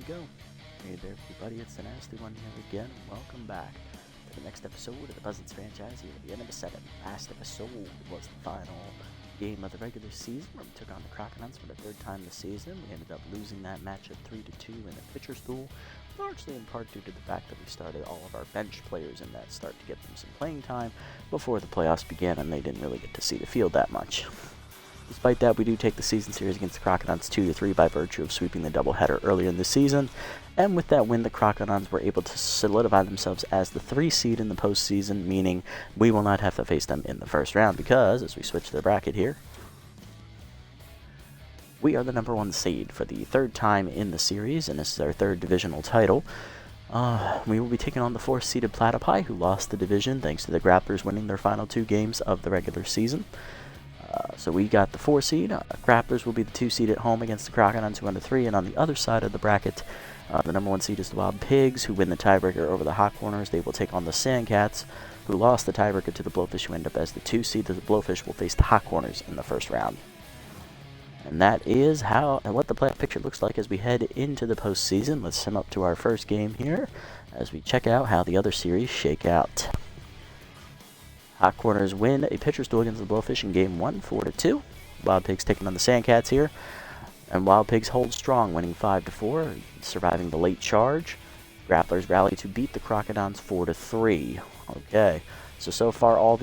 go. Hey there, everybody. It's the Nasty One here again. Welcome back to the next episode of the Buzzards franchise here at the end of the seventh. Last episode was the final game of the regular season where we took on the Crocodiles for the third time this season. We ended up losing that match at 3-2 in a pitcher's duel, largely in part due to the fact that we started all of our bench players in that start to get them some playing time before the playoffs began, and they didn't really get to see the field that much. Despite that, we do take the season series against the Crocodiles 2-3 by virtue of sweeping the doubleheader earlier in the season. And with that win, the Crocodiles were able to solidify themselves as the 3 seed in the postseason, meaning we will not have to face them in the first round because, as we switch the bracket here, we are the number 1 seed for the third time in the series, and this is our third divisional title. We will be taking on the 4th-seeded Platypi, who lost the division thanks to the Grapplers winning their final 2 games of the regular season. So we got the 4 seed. Grapplers will be the 2 seed at home against the Crocodiles, who won the 3. And on the other side of the bracket, the number 1 seed is the Wild Pigs, who win the tiebreaker over the Hot Corners. They will take on the Sandcats, who lost the tiebreaker to the Blowfish, who end up as the 2 seed. The Blowfish will face the Hot Corners in the first round. And that is what the playoff picture looks like as we head into the postseason. Let's sum up to our first game here as we check out how the other series shake out. Hot Corners win a pitcher's duel against the Blowfish in Game 1, 4-2. Wild Pigs taking on the Sandcats here. And Wild Pigs hold strong, winning 5-4, surviving the late charge. Grapplers rally to beat the Crocodiles 4-3. Okay, so far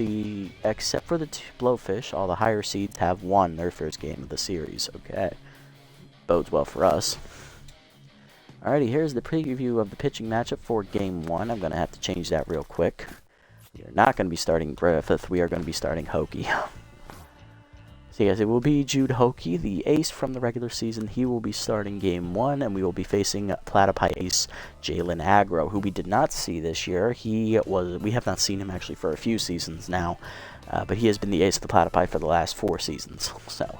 except for the 2 Blowfish, all the higher seeds have won their first game of the series. Okay, bodes well for us. Alrighty, here's the preview of the pitching matchup for Game 1. I'm going to have to change that real quick. We are not going to be starting Griffith. We are going to be starting Hokie. So yes, it will be Jude Hokie, the ace from the regular season. He will be starting Game 1, and we will be facing Platypi ace Jalen Agro, who we did not see this year. We have not seen him actually for a few seasons now, but he has been the ace of the Platypi for the last 4 seasons. So,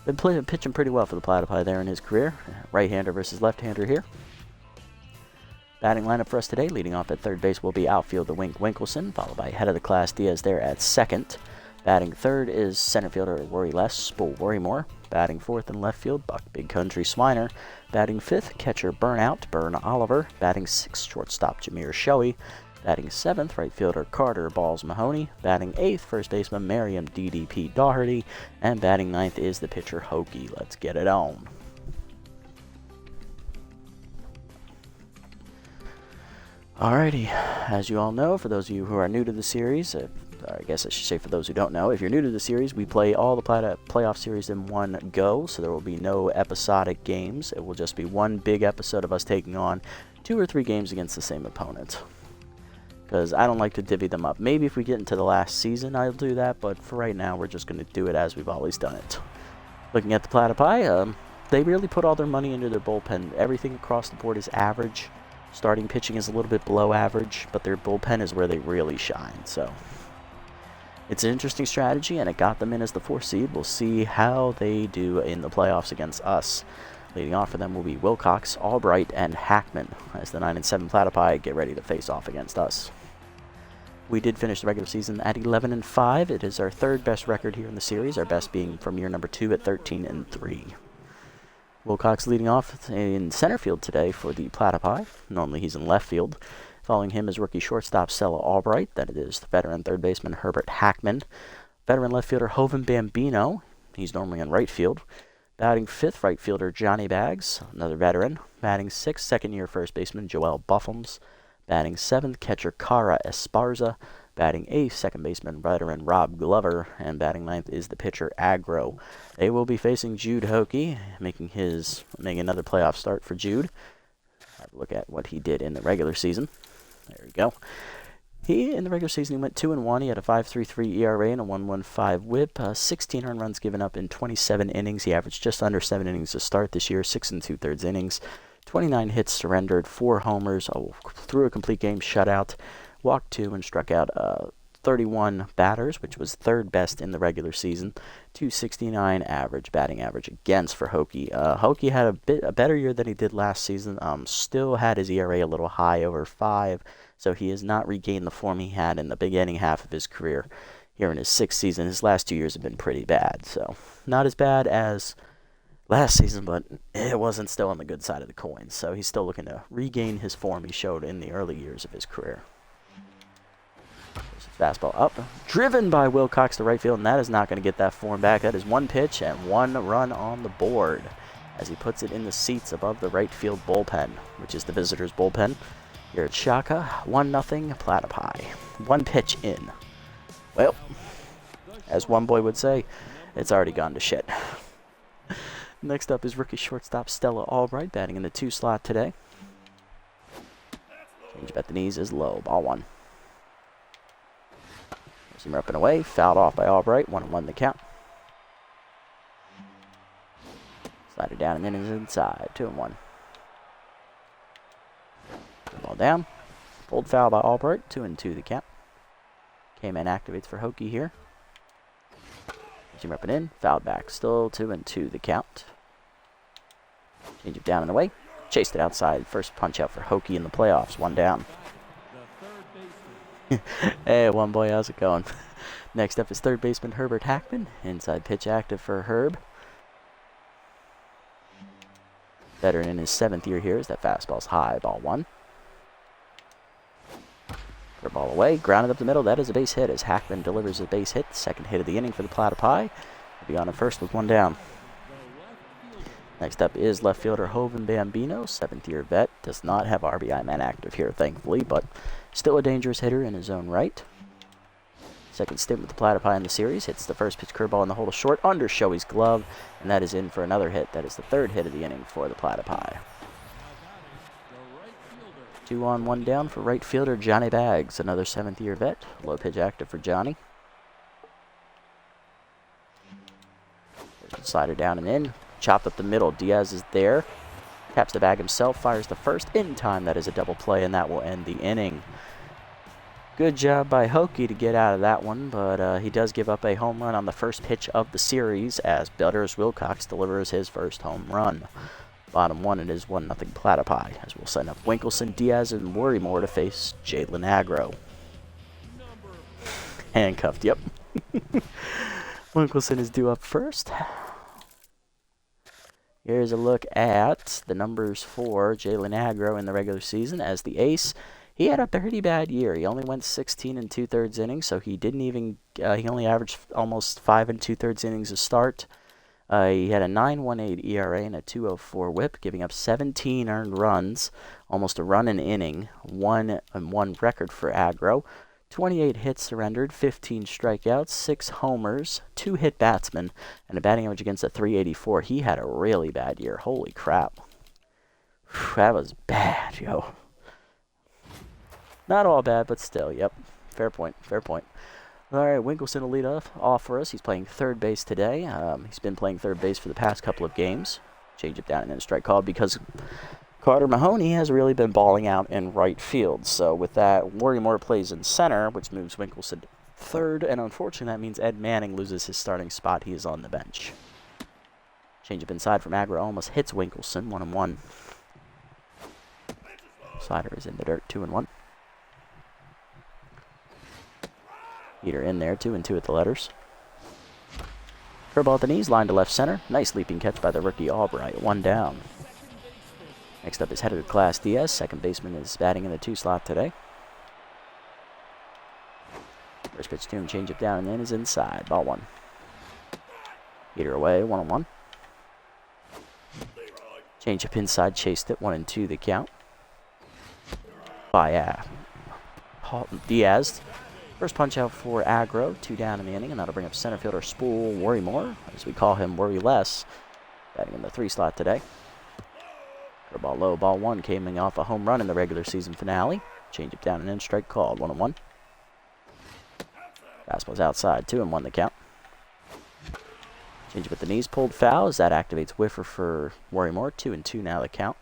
been pitching pretty well for the Platypi there in his career. Right-hander versus left-hander here. Batting lineup for us today, leading off at third base will be outfielder Wink Winkleson, followed by head of the class Diaz there at second. Batting third is center fielder Worry Less, Bull Worrymore. Batting fourth in left field, Buck Big Country Swiner. Batting fifth, catcher Burnout, Burn Oliver. Batting sixth, shortstop Jameer Shoei. Batting seventh, right fielder Carter Balls Mahoney. Batting eighth, first baseman Merriam DDP Doherty. And batting ninth is the pitcher Hokie. Let's get it on. Alrighty, as you all know, for those of you who are new to the series, I guess I should say for those who don't know, if you're new to the series, we play all the playoff series in one go, so there will be no episodic games. It will just be one big episode of us taking on 2 or 3 games against the same opponent. Because I don't like to divvy them up. Maybe if we get into the last season, I'll do that, but for right now, we're just going to do it as we've always done it. Looking at the Platypi, they really put all their money into their bullpen. Everything across the board is average. Starting pitching is a little bit below average, but their bullpen is where they really shine. So it's an interesting strategy, and it got them in as the 4th seed. We'll see how they do in the playoffs against us. Leading off for them will be Wilcox, Albright, and Hackman as the 9-7 Platypi get ready to face off against us. We did finish the regular season at 11-5. It is our 3rd best record here in the series, our best being from year number 2 at 13-3. Wilcox leading off in center field today for the Platypi. Normally he's in left field. Following him is rookie shortstop Stella Albright. Then it is the veteran third baseman Herbert Hackman. Veteran left fielder Hovan Bambino. He's normally in right field. Batting 5th, right fielder Johnny Bags, another veteran. Batting 6th, second-year first baseman Joel Buffums. Batting 7th, catcher Cara Esparza. Batting 8th, second baseman veteran Rob Glover. And batting 9th is the pitcher Agro. They will be facing Jude Hokie, making another playoff start for Jude. Have a look at what he did in the regular season. There we go. In the regular season, he went 2-1. He had a 5.33 ERA and a 1.15 WHIP. 16 earned runs given up in 27 innings. He averaged just under 7 innings to start this year, 6 2/3 innings. 29 hits surrendered, 4 homers, threw a complete game shutout, walked 2, and struck out 31 batters, which was 3rd best in the regular season. 269 batting average against for Hokie. Hokie had a better year than he did last season. Still had his ERA a little high, over 5. So he has not regained the form he had in the beginning half of his career. Here in his 6th season, his last 2 years have been pretty bad. So not as bad as last season, but it wasn't still on the good side of the coin, so he's still looking to regain his form he showed in the early years of his career. There's his fastball up, driven by Wilcox to right field, and that is not going to get that form back. That is one pitch and one run on the board as he puts it in the seats above the right field bullpen, which is the visitors' bullpen. Here at Shaka, 1-0 Platypi. One pitch in. Well, as one boy would say, it's already gone to shit. Next up is rookie shortstop Stella Albright, batting in the 2 slot today. Change up at the knees is low, ball 1. Seamer up and away, fouled off by Albright, 1-1 the count. Slider down and then is inside, 2-1. Ball down, pulled foul by Albright, 2-2 the count. K-Man activates for Hokie here. Seamer up and in, fouled back, still 2-2 the count. Change it down and away, chased it outside, first punch out for Hokie in the playoffs, 1 down. Hey, one boy, how's it going? Next up is third baseman Herbert Hackman. Inside pitch active for Herb. Veteran in his 7th year here as that fastball's high, ball 1. Curve ball away, grounded up the middle. That is a base hit as Hackman delivers a base hit. Second hit of the inning for the Platypi. He'll be on at first with 1 down. Next up is left fielder Hoven Bambino, 7th year vet. Does not have RBI man active here, thankfully, but still a dangerous hitter in his own right. Second stint with the Platypi in the series. Hits the first pitch curveball in the hole to short under Shoei's glove, and that is in for another hit. That is the 3rd hit of the inning for the Platypi. 2 on, 1 down for right fielder Johnny Baggs, another 7th year vet. Low pitch active for Johnny. There's a slider down and in. Chopped up the middle. Diaz is there. Taps the bag himself. Fires the first in time. That is a double play, and that will end the inning. Good job by Hokie to get out of that one, but he does give up a home run on the first pitch of the series as Butters Wilcox delivers his first home run. Bottom 1, it is 1-0 Platypi, as we'll send up Winkleson, Diaz, and Worrymore to face Jalen Agro. Handcuffed, yep. Winkleson is due up first. Here's a look at the numbers for Jalen Agro in the regular season as the ace. He had a pretty bad year. He only went 16 2/3 innings, so he didn't even. He only averaged almost 5 2/3 innings to start. He had a 9.18 ERA and a 2.04 WHIP, giving up 17 earned runs, almost a run an inning, 1-1 record for Agro. 28 hits surrendered, 15 strikeouts, 6 homers, 2 hit batsmen, and a batting average against a 384. He had a really bad year. Holy crap. That was bad, yo. Not all bad, but still, yep. Fair point, fair point. All right, Winkleson will lead off for us. He's playing third base today. He's been playing third base for the past couple of games. Change it down and then a strike called because Carter Mahoney has really been balling out in right field. So with that, Worrymore plays in center, which moves Winkleson to third. And unfortunately, that means Ed Manning loses his starting spot. He is on the bench. Change up inside from Agro almost hits Winkleson, 1-1. Slider is in the dirt, 2-1. Heater in there, 2-2 at the letters. Curveball at the knees, line to left center. Nice leaping catch by the rookie Albright, 1 down. Next up is headed to Class Diaz. Second baseman is batting in the 2 slot today. First pitch to him, change up down and then is inside, ball 1. Heater away, 1-1. Change up inside, chased it, 1-2 the count. By Diaz. First punch out for Agro, 2 down in the inning, and that'll bring up center fielder Spool Worrymore, as we call him Worry Less, batting in the 3 slot today. Curveball low, ball 1, coming off a home run in the regular season finale. Change it down and in, strike called, 1-1. Fastball's outside, 2-1 the count. Change up with the knees, pulled foul as that activates whiffer for Worrymore, 2-2 now the count.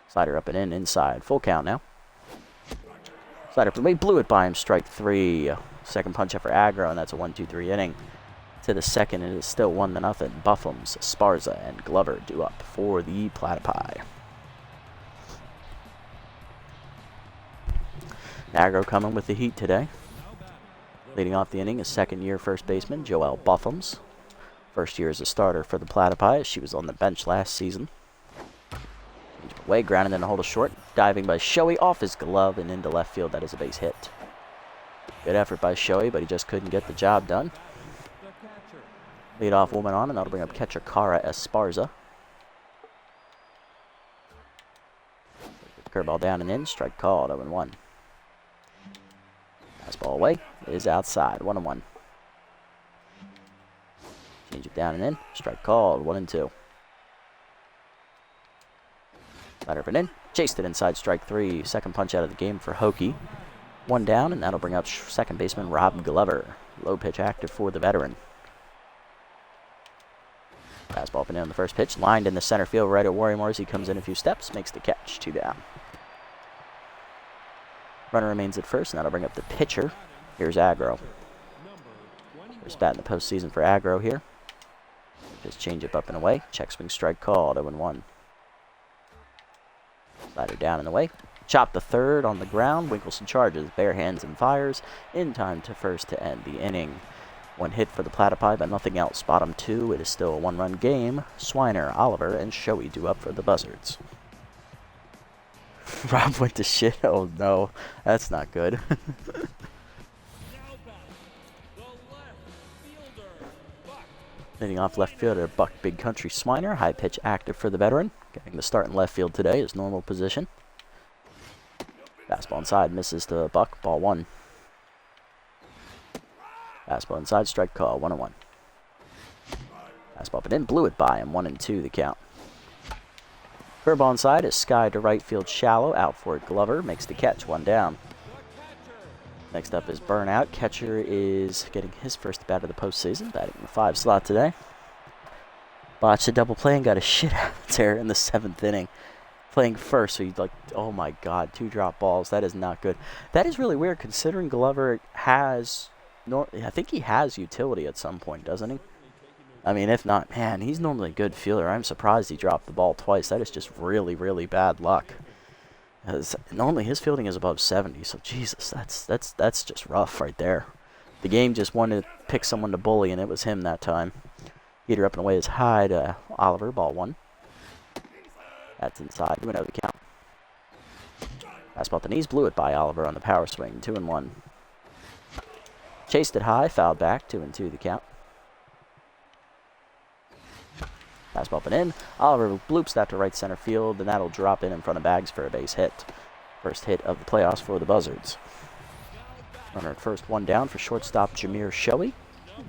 Slider up and in, inside, full count now. Slider up the way, blew it by him, strike 3. Second punch out for Agro, and that's a 1-2-3 inning. To the second, it is still 1-0. Buffums, Sparza, and Glover due up for the Platypi. Agro coming with the heat today. Leading off the inning is second-year first baseman Joel Buffums. First year as a starter for the Platypi. She was on the bench last season. Away, grounded in a hold of short. Diving by Shoei off his glove and into left field. That is a base hit. Good effort by Shoei, but he just couldn't get the job done. Leadoff woman on, and that'll bring up catcher Cara Esparza. Curveball down and in. Strike called. 0-1. Fastball away. It is outside. 1-1. Change it down and in. Strike called. 1-2. Slider up and in. Chased it inside strike 3. Second punch out of the game for Hokie. 1 down, and that'll bring up second baseman Rob Glover. Low pitch active for the veteran. Fastball up and in on the first pitch. Lined in the center field right at Warrior as he comes in a few steps. Makes the catch. 2 down. Runner remains at first, and that'll bring up the pitcher. Here's Agro. First bat in the postseason for Agro here. Just change it up and away. Check swing strike called. 0-1. Slider down and away. Chop the third on the ground. Winkelson charges, bare hands and fires. In time to first to end the inning. 1 hit for the Platypi, but nothing else. Bottom 2. It is still a 1-run game. Swiner, Oliver, and Shoei do up for the Buzzards. Rob went to shit. Oh no, that's not good. Leading off left fielder Buck Big Country Swiner. High pitch active for the veteran. Getting the start in left field today, his normal position. Fastball inside, misses to Buck. Ball 1. Fastball inside, strike call. 1-1. Fastball up and in, blew it by him. 1-2 the count. Curveball inside is sky to right field shallow. Out for it, Glover makes the catch. 1 down. Next up is Burnout. Catcher is getting his first bat of the postseason, batting in the 5 slot today. Botched a double play and got a shit out there in the 7th inning. Playing first, so he's like, oh my god, 2 drop balls. That is not good. That is really weird considering Glover has, I think he has utility at some point, doesn't he? I mean, if not, man, he's normally a good fielder. I'm surprised he dropped the ball twice. That is just really, really bad luck. Normally his fielding is above 70, so Jesus, that's just rough right there. The game just wanted to pick someone to bully, and it was him that time. Heater up and away is high to Oliver. Ball 1. That's inside. 2-0 the count. Fastball at the knees, blew it by Oliver on the power swing. 2-1. Chased it high, fouled back. 2-2 the count. Fastball up and in. Oliver bloops that to right center field, and that'll drop in front of Bags for a base hit. First hit of the playoffs for the Buzzards. Runner at first, 1 down for shortstop Jameer Shoei,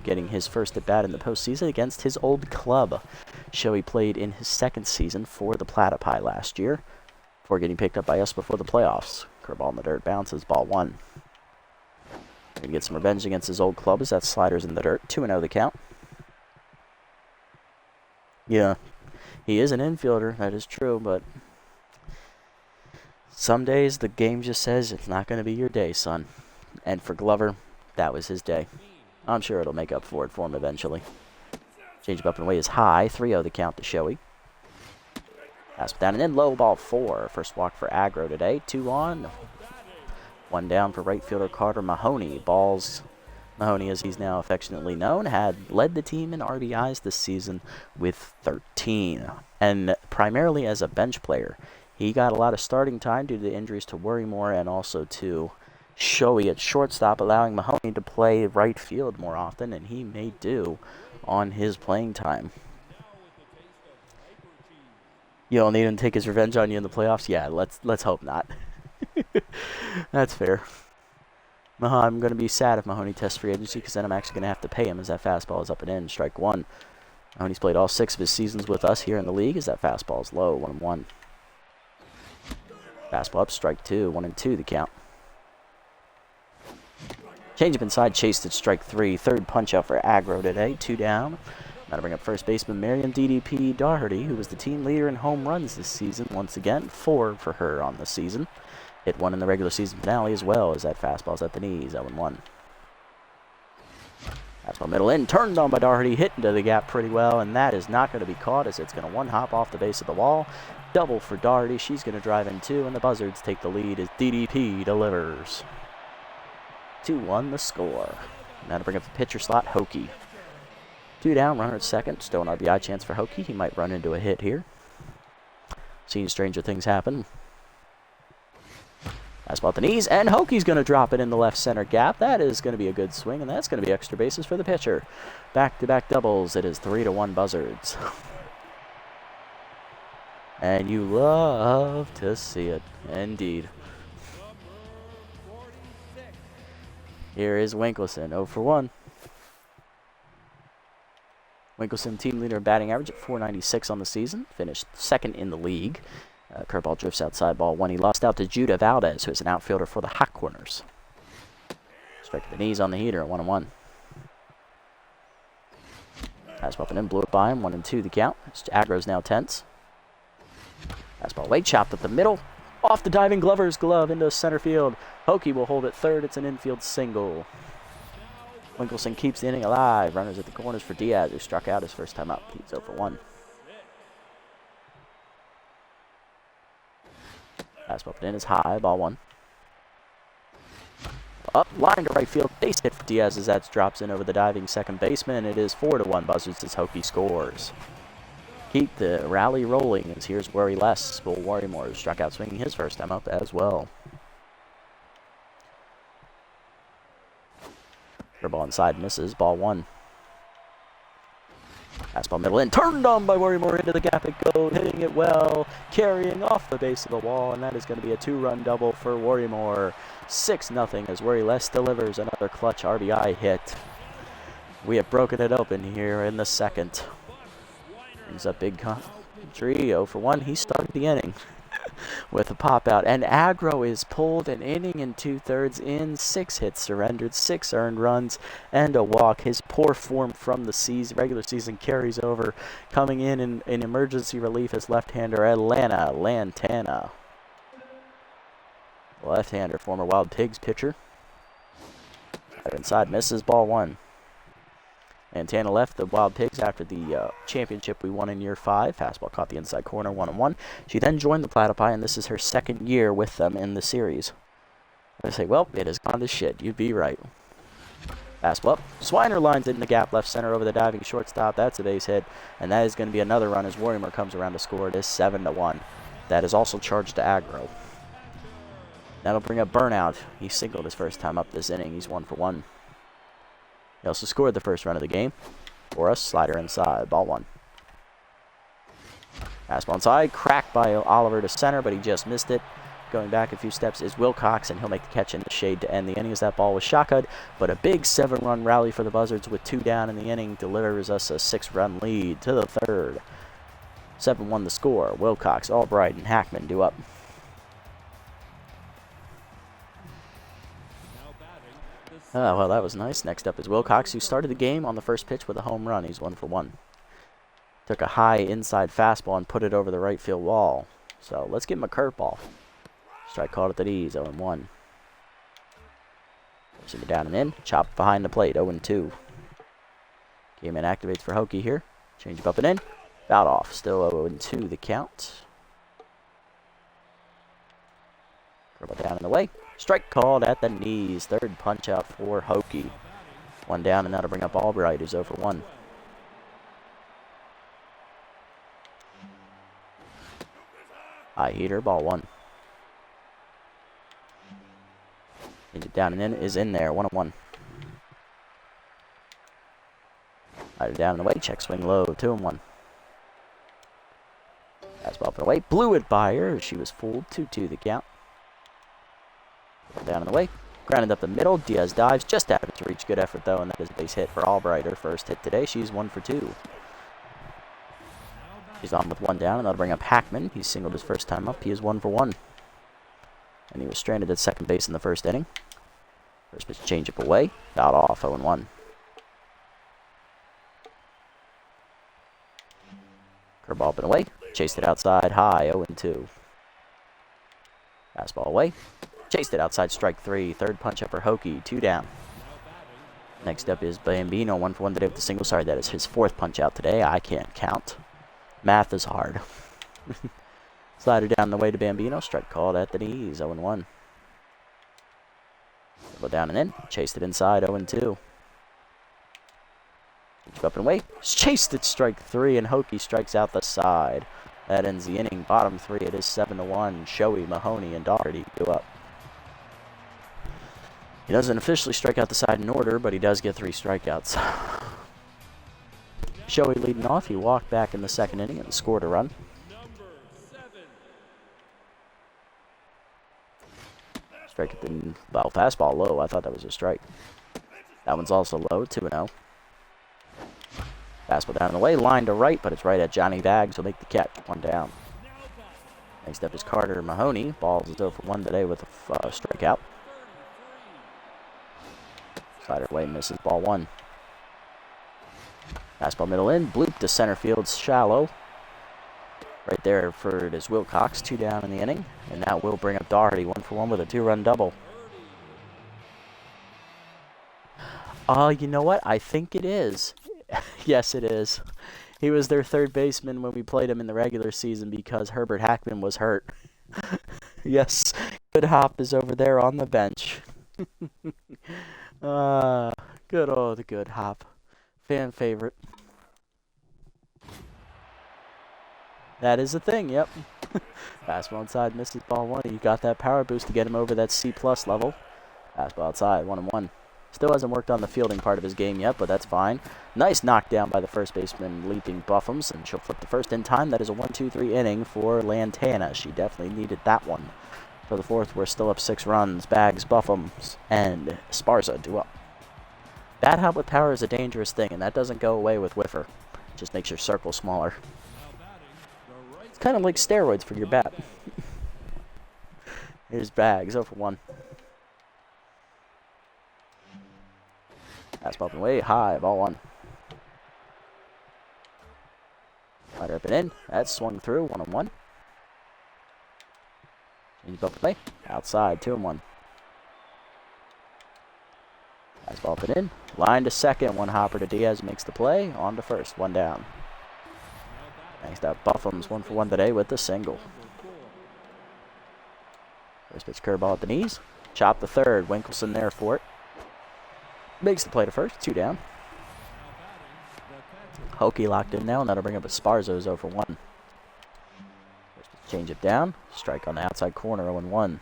getting his first at bat in the postseason against his old club. Shoei played in his 2nd season for the Platypi last year, before getting picked up by us before the playoffs. Curveball in the dirt, bounces, ball 1. Gonna get some revenge against his old club as that slider's in the dirt. 2-0 the count. Yeah, he is an infielder, that is true, but some days the game just says it's not going to be your day, son. And for Glover, that was his day. I'm sure it'll make up for it for him eventually. Change up and away is high. 3-0 the count to Shoei. Pass down and in, low, ball 4. First walk for Agro today. 2 on. 1 down for right fielder Carter Mahoney. Mahoney, as he's now affectionately known, had led the team in RBIs this season with 13, and primarily as a bench player. He got a lot of starting time due to the injuries to Worrymore and also to Shoei at shortstop, allowing Mahoney to play right field more often, and he may do on his playing time. You'll need him to take his revenge on you in the playoffs? Yeah, let's hope not. That's fair. I'm going to be sad if Mahoney tests free agency, because then I'm actually going to have to pay him as that fastball is up and in. Strike 1. Mahoney's played all 6 of his seasons with us here in the league as that fastball is low. 1-1. Fastball up, strike 2. 1-2 the count. Change up inside, chased at strike 3. Third punch out for Agro today. 2 down. That'll bring up first baseman Miriam DDP Doherty, who was the team leader in home runs this season. Once again, 4 for her on the season. Hit 1 in the regular season finale as well as that fastball's at the knees. 0-1. Fastball middle in, turned on by Doherty, hit into the gap pretty well, and that is not going to be caught as it's going to 1-hop off the base of the wall. Double for Doherty. She's going to drive in 2, and the Buzzards take the lead as DDP delivers. 2-1 the score. Now to bring up the pitcher slot, Hokie. 2 down, runner at second. Still an RBI chance for Hokie. He might run into a hit here. Seen stranger things happen. Fastball at the knees, and Hokie's going to drop it in the left center gap. That is going to be a good swing, and that's going to be extra bases for the pitcher. Back-to-back doubles. It is 3-1 Buzzards. And you love to see it. Indeed. Here is Winkleson, 0 for 1. Winkleson, team leader in batting average at .496 on the season. Finished second in the league. Curveball drifts outside, ball 1. He lost out to Judah Valdez, who is an outfielder for the Hot Corners. Strike to the knees on the heater at 1-1. Fastball up and in, blew it by him, 1-2 the count. Aggro's now tense. Fastball away, chopped up the middle. Off the diving Glover's glove into center field. Hokie will hold it third. It's an infield single. Winkleson keeps the inning alive. Runners at the corners for Diaz, who struck out his first time up. He's 0 for 1. Fastball up and in is high, ball 1. Up, line to right field, base hit for Diaz as that drops in over the diving second baseman. It is 4-1 Buzzards as Hokie scores. Keep the rally rolling as here's Worry Less. Bull Worrymore, who struck out swinging his first time up as well. Ball inside misses, ball 1. Fastball middle in, turned on by Worrymore, into the gap it goes, hitting it well, carrying off the base of the wall, and that is going to be a 2-run double for Worrymore. 6-0 as Worry Less delivers another clutch RBI hit. We have broken it open here in the second. Brings up big country, 0 for 1. He started the inning with a pop out, and Aggro is pulled an inning and 2/3 in, 6 hits surrendered, 6 earned runs, and a walk. His poor form from the regular season carries over, coming in emergency relief as left-hander Atlanta Lantana. Left-hander, former Wild Pigs pitcher. Right inside, misses, ball 1. Lantana left the Wild Pigs after the championship we won in year 5. Fastball caught the inside corner, 1-1. She then joined the Platypi, and this is her second year with them in the series. I say, well, it has gone to shit. You'd be right. Fastball up. Swiner lines it in the gap left center over the diving shortstop. That's a base hit, and that is going to be another run as Worrymore comes around to score. It is 7-1. That is also charged to Aggro. That'll bring up Burnout. He singled his first time up this inning. He's 1 for 1. He also scored the first run of the game for us. Slider inside, ball 1. Fastball inside, cracked by Oliver to center, but he just missed it. Going back a few steps is Wilcox, and he'll make the catch in the shade to end the inning as that ball was shotgunned. But a big 7-run rally for the Buzzards with 2 down in the inning delivers us a 6-run lead to the third. 7-1 the score. Wilcox, Albright, and Hackman do up. Well, that was nice. Next up is Wilcox, who started the game on the first pitch with a home run. He's 1 for 1. Took a high inside fastball and put it over the right field wall. So let's give him a curveball. Strike called at the knees, 0-1. Forcing it down and in. Chop behind the plate, 0-2. Game in activates for Hokie here. Change up and in. Fouled off. Still 0-2 the count. Curveball down in the way. Strike called at the knees. Third punch out for Hokie. 1 down, and that'll bring up Albright, who's 0 for 1. High heater, ball 1. Down and in is in there, 1-1. Rider down and away, check swing low, 2-1. Fastball up and away, blew it by her. She was fooled, 2-2 the count. Down and away, grounded up the middle. Diaz dives just out of its reach. Good effort though, and that is a base hit for Albright. Her first hit today. She's 1 for 2. She's on with 1 down, and that'll bring up Hackman. He singled his first time up. He is 1 for 1. And he was stranded at second base in the first inning. First pitch change up away. Fouled off, 0-1. Curveball up and away. Chased it outside high, 0-2. Fastball away. Chased it outside, strike 3. Third punch up for Hokie, 2 down. Next up is Bambino, 1 for 1 today with the single. Sorry, that is his 4th punch out today. I can't count. Math is hard. Slider down the way to Bambino. Strike called at the knees, 0-1. Go down and in. Chased it inside, 0-2. Up and away. Chased it, strike 3, and Hokie strikes out the side. That ends the inning. Bottom 3, it is 7-1. Shoei, Mahoney, and Doherty go up. He doesn't officially strike out the side in order, but he does get 3 strikeouts. Shoei leading off. He walked back in the second inning and scored a run. Strike at the fastball low. I thought that was a strike. That one's also low, 2-0. Fastball down and away, line to right, but it's right at Johnny Bags. He'll make the catch, 1 down. Next up is Carter Mahoney. Balls is 0 for 1 today with a strikeout. Slider away, misses, ball 1. Fastball middle in, bloop to center field, shallow. Right there for it is Wilcox, 2 down in the inning. And that will bring up Doherty, 1 for 1 with a 2-run double. You know what? I think it is. Yes, it is. He was their third baseman when we played him in the regular season because Herbert Hackman was hurt. Yes, Good Hop is over there on the bench. Good old Good Hop. Fan favorite. That is a thing, yep. Fastball inside, misses, ball 1. You got that power boost to get him over that C+ level. Fastball outside, 1-1. Still hasn't worked on the fielding part of his game yet, but that's fine. Nice knockdown by the first baseman, Leaping Buffums, and she'll flip the first in time. That is a 1-2-3 inning for Lantana. She definitely needed that one. For the fourth, we're still up 6 runs. Bags, Buffums, and Esparza do up. Bat hop with power is a dangerous thing, and that doesn't go away with whiffer. It just makes your circle smaller. It's kind of like steroids for your bat. Here's Bags, 0 for 1. Fastball up and away, high, ball 1. Slider up and in. That's swung through, 1-1. Change up and away, outside, 2-1. Fastball up and in. Line to second, 1 hopper to Diaz makes the play. On to first, 1 down. Next up, Buffums, 1 for 1 today with the single. First pitch curveball at the knees. Chop the third, Winkelson there for it. Makes the play to first, 2 down. Hokie locked in now, and that'll bring up Esparza, 0 for 1. Change it down. Strike on the outside corner, 0-1.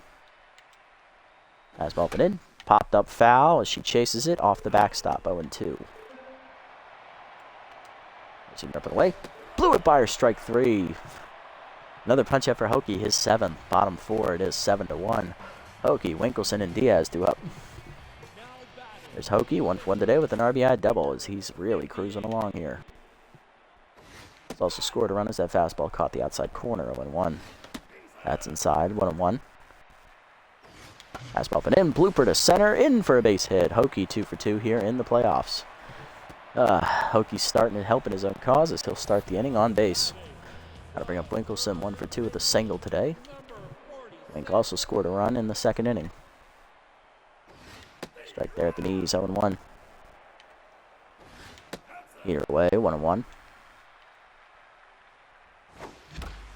Fastball up and in. Popped up foul as she chases it off the backstop, 0-2. Pitching up and away. Blew it by her, strike 3. Another punch out for Hokie, his 7th. Bottom 4, it is 7-1. Hokie, Winkelson, and Diaz do up. There's Hokie, 1 for 1 today with an RBI double as he's really cruising along here. He's also scored a run as that fastball caught the outside corner, 0-1. That's inside, 1-1. Fastball up and in, blooper to center, in for a base hit. Hokie 2 for 2 here in the playoffs. Hokie's starting to help in his own cause as he'll start the inning on base. Gotta bring up Winkelson, 1 for 2 with a single today. Wink also scored a run in the second inning. Strike there at the knees, 0-1. Heater away, 1-1.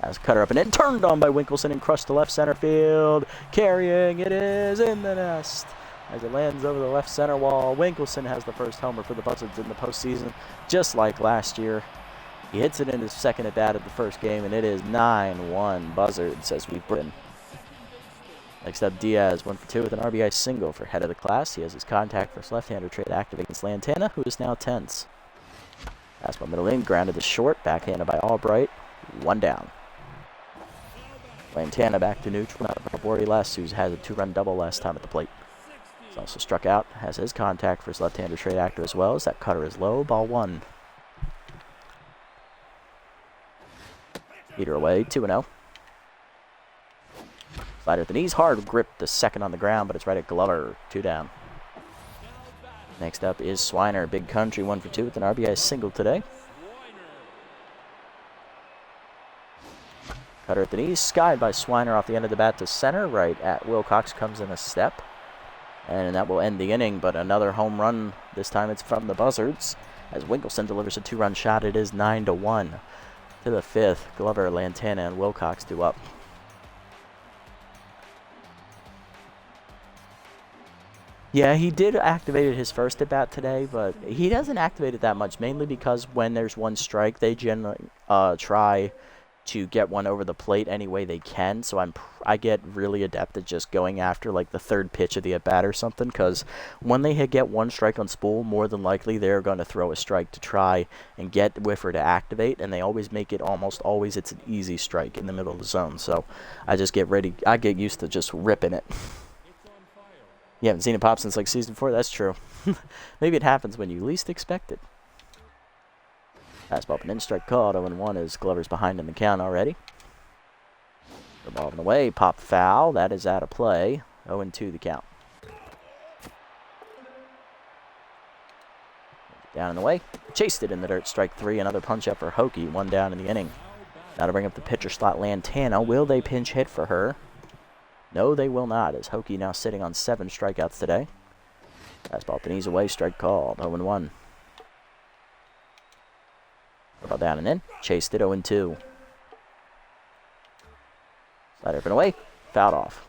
As cutter up and in, turned on by Winkelson and crushed to left center field. Carrying, it is in the nest. As it lands over the left center wall, Winkelson has the first homer for the Buzzards in the postseason, just like last year. He hits it in his second at bat of the first game, and it is 9-1 Buzzards as we bring. Next up, Diaz, 1 for 2 with an RBI single for head of the class. He has his contact for his left-hander trade active against Lantana, who is now tense. Fastball middle in, grounded to short, backhanded by Albright, 1 down. Lantana back to neutral, now Bori Les, who has a 2-run double last time at the plate. He's also struck out, has his contact for his left-hander trade actor as well, as that cutter is low, ball 1. Heater away, 2-0. Slider at the knees, hard grip to second on the ground, but it's right at Glover, 2 down. Next up is Swiner, Big Country, 1 for 2 with an RBI single today. Cutter at the knees, skied by Swiner off the end of the bat to center, right at Wilcox, comes in a step. And that will end the inning, but another home run, this time it's from the Buzzards. As Winkelson delivers a 2-run shot, it is 9-1. To the 5th, Glover, Lantana, and Wilcox do up. Yeah, he did activate his first at bat today, but he doesn't activate it that much, mainly because when there's one strike, they generally try to get one over the plate any way they can. So I get really adept at just going after like the third pitch of the at bat or something, because when they get one strike on spool, more than likely they're going to throw a strike to try and get Whiffer to activate, and they always make it almost always it's an easy strike in the middle of the zone. So I just get ready. I get used to just ripping it. You haven't seen it pop since like season 4? That's true. Maybe it happens when you least expect it. Fastball up and in, strike called. 0-1 as Glover's behind in the count already. The ball in the way, pop foul. That is out of play. 0-2 the count. Down in the way. Chased it in the dirt. Strike 3. Another punch up for Hokie. 1 down in the inning. Now to bring up the pitcher slot, Lantana. Will they pinch hit for her? No, they will not, as Hokie now sitting on 7 strikeouts today. Fastball up and ease away, strike called, 0-1. Ball down and in, chased it, 0-2. Slider up and away, fouled off.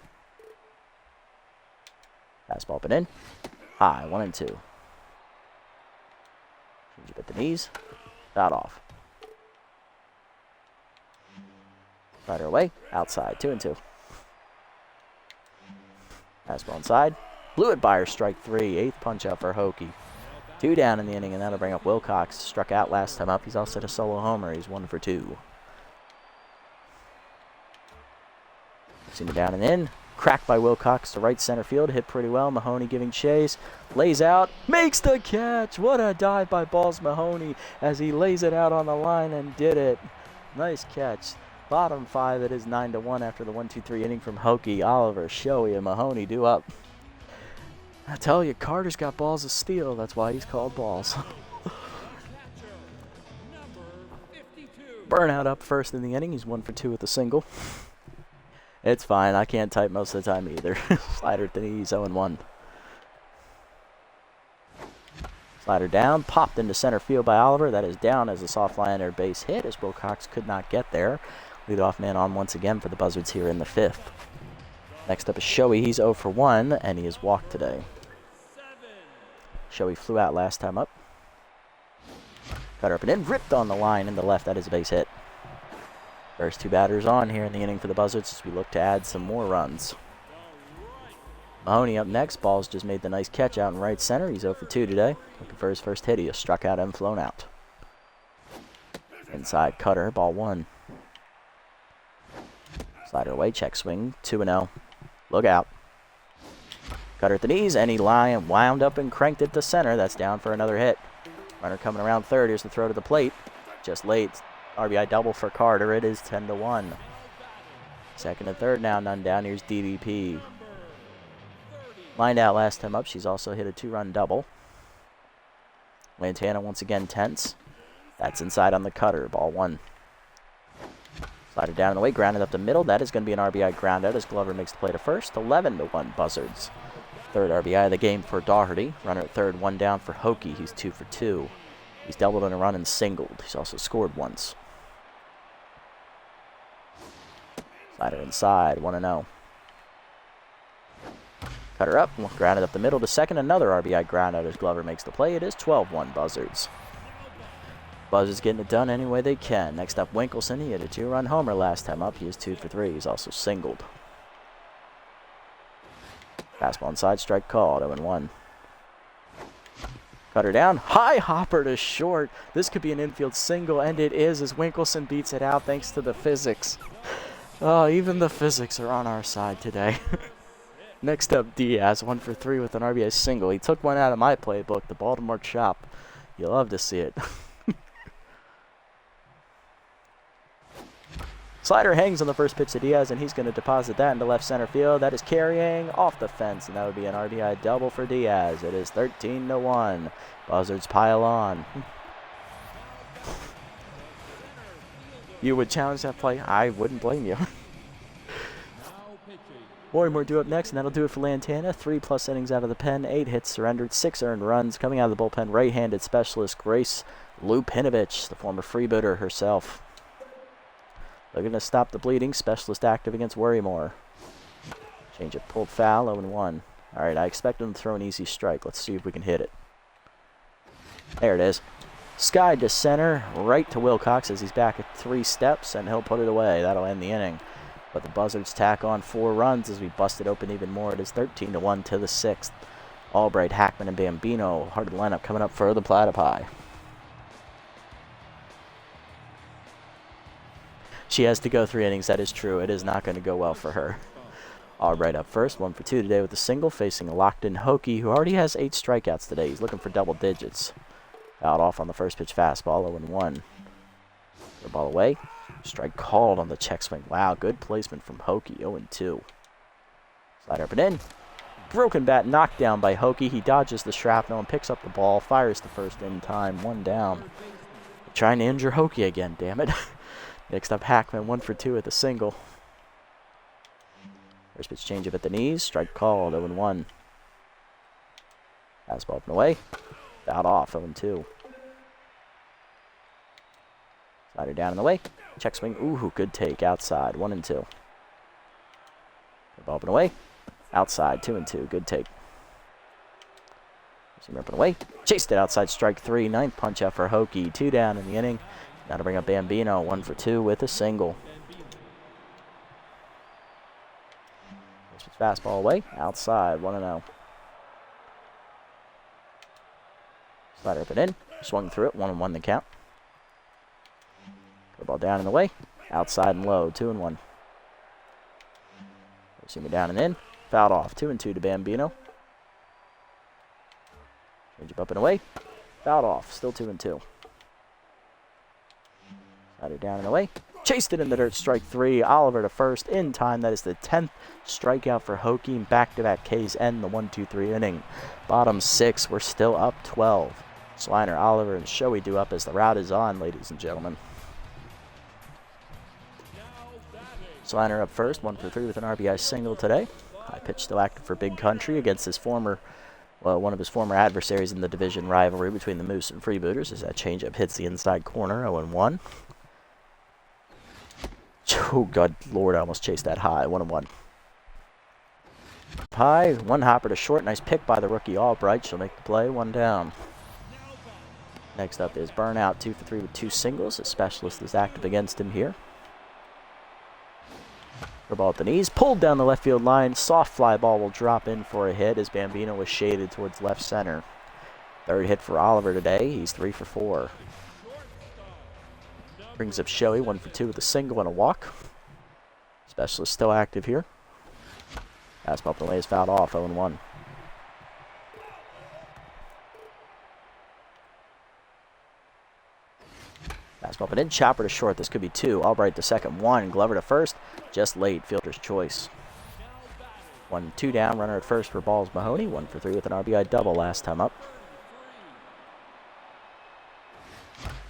Fastball up and in, high, 1-2. Change up at the knees, fouled off. Slider away, outside, 2-2. Fastball inside. Blew it by her, strike 3. 8th punch out for Hokie. 2 down in the inning, and that'll bring up Wilcox. Struck out last time up. He's also hit a solo homer. He's 1 for 2. Seen it down and in. Cracked by Wilcox to right center field. Hit pretty well. Mahoney giving chase. Lays out. Makes the catch. What a dive by Balls Mahoney as he lays it out on the line and did it. Nice catch. Bottom 5, it is 9-1 after the 1-2-3 inning from Hokie. Oliver, Shoei, and Mahoney due up. I tell you, Carter's got balls of steel. That's why he's called Balls. Burnout up first in the inning. He's 1 for 2 with a single. It's fine. I can't type most of the time either. Slider at the knees, 0-1. Slider down, popped into center field by Oliver. That is down as a soft liner base hit as Wilcox could not get there. Leadoff man on once again for the Buzzards here in the 5th. Next up is Shoei. He's 0 for 1, and he is walked today. Shoei flew out last time up. Cutter up and in, ripped on the line in the left. That is a base hit. First 2 batters on here in the inning for the Buzzards as we look to add some more runs. Mahoney up next. Balls just made the nice catch out in right center. He's 0 for 2 today. Looking for his first hit. He has struck out and flown out. Inside cutter, ball 1. Slider away, check swing, 2-0. Look out. Cutter at the knees, and he wound up and cranked it to center. That's down for another hit. Runner coming around third. Here's the throw to the plate. Just late. RBI double for Carter. It is 10-1. Second and third now, none down. Here's DDP. Lined out last time up. She's also hit a 2-run double. Lantana once again tense. That's inside on the cutter. Ball 1. Slider down in the way, grounded up the middle. That is going to be an RBI ground out as Glover makes the play to first. 11-1 Buzzards. Third RBI of the game for Daugherty. Runner at third, 1 down for Hokie. He's 2 for 2. He's doubled on a run and singled. He's also scored once. Slider inside, 1-0. Cutter up, grounded up the middle to second. Another RBI ground out as Glover makes the play. It is 12-1 Buzzards. Buzzards getting it done any way they can. Next up, Winkelson. He had a 2-run homer last time up. He is 2 for 3. He's also singled. Fastball inside, strike called, 0-1. Cutter down, high hopper to short. This could be an infield single, and it is as Winkelson beats it out thanks to the physics. Oh, even the physics are on our side today. Next up, Diaz, 1 for 3 with an RBI single. He took one out of my playbook, the Baltimore chop. You love to see it. Slider hangs on the first pitch to Diaz, and he's going to deposit that into left center field. That is carrying off the fence, and that would be an RBI double for Diaz. It is 13-1. Buzzards pile on. You would challenge that play? I wouldn't blame you. Warrimore due up next, and that'll do it for Lantana. 3+ innings out of the pen, 8 hits surrendered, 6 earned runs. Coming out of the bullpen, right-handed specialist Grace Lupinovich, the former freebooter herself. Looking to stop the bleeding. Specialist active against Warrimore. Change it pulled foul, 0-1. All right, I expect him to throw an easy strike. Let's see if we can hit it. There it is. Sky to center, right to Wilcox as he's back at 3 steps, and he'll put it away. That'll end the inning. But the Buzzards tack on 4 runs as we bust it open even more. It is 13-1 to the 6th. Albright, Hackman, and Bambino. Hard lineup coming up for the Platypi. She has to go 3 innings, that is true. It is not going to go well for her. Albright up first, 1 for 2 today with a single, facing a locked-in Hokie, who already has 8 strikeouts today. He's looking for double digits. Out off on the first pitch fastball, 0-1. The ball away. Strike called on the check swing. Wow, good placement from Hokie, 0-2. Slider up and in. Broken bat knocked down by Hokie. He dodges the shrapnel and picks up the ball. Fires the first in time, 1 down. Trying to injure Hokie again, damn it. Next up, Hackman, 1 for 2 with a single. First pitch changeup at the knees. Strike called, 0-1. Fastball up and away. Out off, 0-2. Slider down in the way. Check swing. Ooh, good take. Outside, 1-2. Ball up and away. Outside, 2-2. Good take. Seam up and away. Chased it outside, strike 3. 9th punch out for Hokie. 2 down in the inning. Now to bring up Bambino, 1 for 2 with a single. Fastball away. Outside, 1-0. Slider up and in. Swung through it. 1-1 the count. Put the ball down in the way. Outside and low. 2-1. See me down and in. Fouled off. 2-2 to Bambino. Change up and away. Fouled off. Still 2-2. Slider down and away. Chased it in the dirt. Strike 3. Oliver to first in time. That is the 10th strikeout for Hokie. Back-to-back Ks end the 1-2-3 inning. Bottom 6. We're still up 12. Swiner, Oliver, and Shoei do up as the route is on, ladies and gentlemen. Swiner up first, 1 for 3 with an RBI single today. High pitch still active for Big Country against his one of his former adversaries in the division rivalry between the Moose and Freebooters as that changeup hits the inside corner, 0-1. Oh, God, Lord, I almost chased that high, 1-1. High, 1 hopper to short, nice pick by the rookie Albright. She'll make the play, 1 down. Next up is Burnout, 2 for 3 with 2 singles. A specialist is active against him here. For ball at the knees, pulled down the left field line. Soft fly ball will drop in for a hit as Bambino was shaded towards left center. 3rd hit for Oliver today. He's 3 for 4. Brings up Shoei, 1 for 2 with a single and a walk. Specialist still active here. Fastball up and away is fouled off, 0-1. Fastball up and in, chopper to short. This could be 2. Albright to second, 1. Glover to first. Just late. Fielder's choice. 1-2 down. Runner at first for Balls Mahoney. 1 for 3 with an RBI double last time up.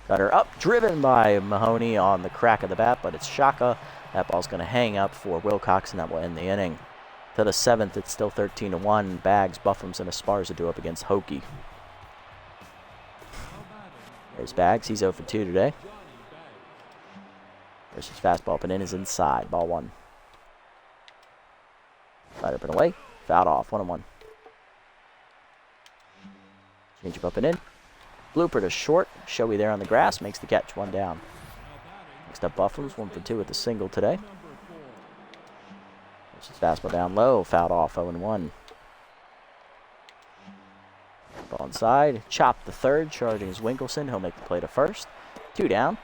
Cutter up, driven by Mahoney on the crack of the bat, but it's Shaka. That ball's going to hang up for Wilcox, and that will end the inning. To the 7th, it's still 13-1. Bags, Buffums, and Esparza do up against Hokie. There's Bags. He's 0 for 2 today. There's his fastball up and in is inside. Ball 1. Slider up and away. Fouled off. 1-1. Change up and in. Blooper to short. Shoei there on the grass. Makes the catch. 1 down. Next up, Buffums. 1 for 2 with a single today. There's his fastball down low. Fouled off. 0-1. Ball inside. Chopped the 3rd. Charging is Winkleson. He'll make the play to first. 2 down.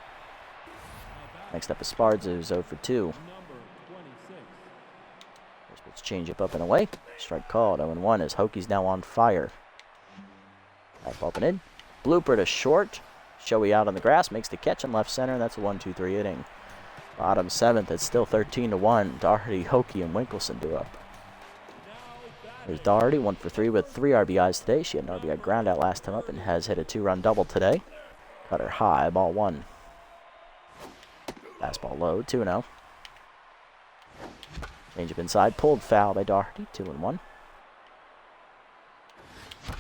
Next up is Esparza, who's 0 for 2. First pitch change up and away. Strike called. 0-1 as Hokie's now on fire. Back up and in. Blooper to short. Shoei out on the grass. Makes the catch in left center. That's a 1-2-3 inning. Bottom 7th. It's still 13-1. Doherty, Hokie, and Winkleson do up. There's Doherty, 1 for 3 with 3 RBIs today. She had an RBI ground out last time up and has hit a 2-run double today. Cutter high, ball 1. Fastball low, 2-0. Change up inside, pulled foul by Doherty, 2-1.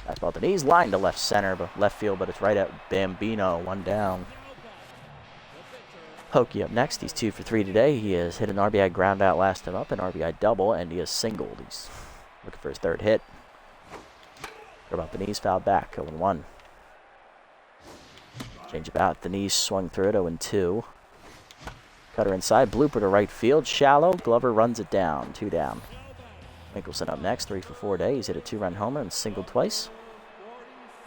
Fastball at the knees, line to left center, but left field, but it's right at Bambino, 1 down. Hokie up next. He's 2 for 3 today. He has hit an RBI ground out last time up, an RBI double, and he has singled. He's Looking for his third hit. About the knees, fouled back, 0-1. Change about, the knees swung through it, 0-2. Cutter inside, blooper to right field, shallow. Glover runs it down, 2 down. Mickelson up next, 3 for 4 day. He's hit a 2-run homer and singled twice.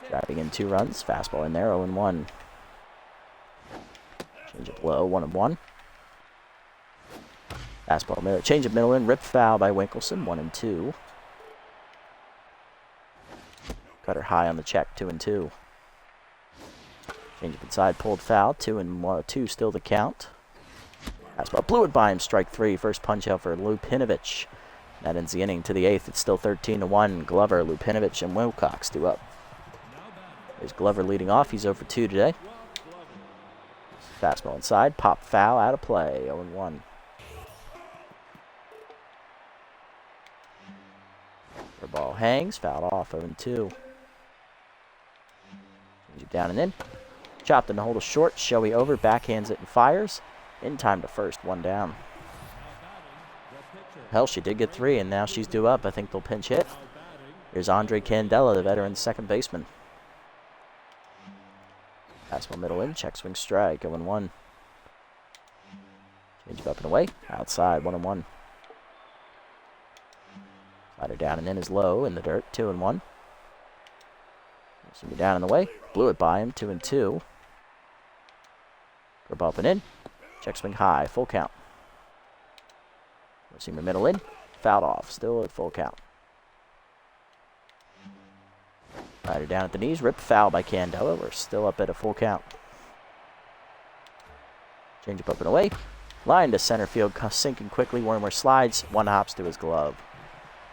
Driving in 2 runs, fastball in there, 0-1. Change up low, 1-1. Fastball middle, change of middle in, rip foul by Winkelson, 1-2. Cutter high on the check, 2-2. Change up inside, pulled foul, 2-2 still the count. Fastball blew it by him, strike 3. First punch out for Lupinovich. That ends the inning to the 8th. It's still 13-1. Glover, Lupinovich, and Wilcox do up. There's Glover leading off. He's 0 for 2 today. Fastball inside, pop foul, out of play, 0-1. The ball hangs, fouled off, 0-2. Change it down and in. Chopped in the hold of short. Shoei over, backhands it and fires. In time to first, 1 down. Hell, she did get 3, and now she's due up. I think they'll pinch hit. Here's Andre Candela, the veteran second baseman. Fastball middle in, check swing strike, 0-1. Change it up and away, outside, 1-1. Slider down and in is low in the dirt, 2-1. Send me down in the way, blew it by him, 2-2. Curve up and in, check swing high, full count. Seamer middle in, fouled off, still at full count. Rider down at the knees, ripped foul by Candela. We're still up at a full count. Change up and away. Line to center field, sinking quickly. Wormwer slides, 1 hops to his glove.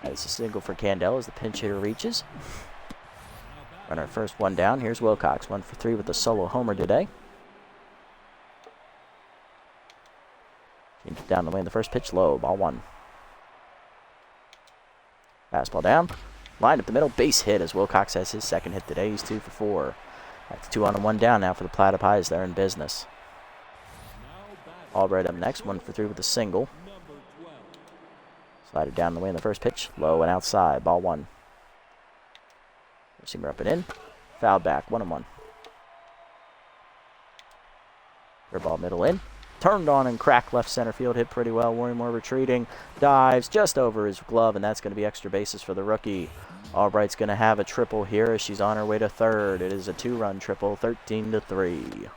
That's a single for Candela as the pinch hitter reaches. Runner first, 1 down. Here's Wilcox, 1 for 3 with a solo homer today. Change it down the way in the first pitch, low, ball 1. Fastball down. Lined up the middle, base hit as Wilcox has his second hit today. He's 2 for 4. That's 2 on and 1 down now for the Platypus. They're in business. Albright up next, 1 for 3 with a single. Slider down the way in the first pitch, low and outside, ball 1. Seamer up and in, fouled back, 1-1. Ball middle in, turned on and cracked left center field, hit pretty well. Wormwer retreating, dives just over his glove, and that's going to be extra bases for the rookie. Albright's going to have a triple here as she's on her way to third. It is a 2-run triple, 13-3.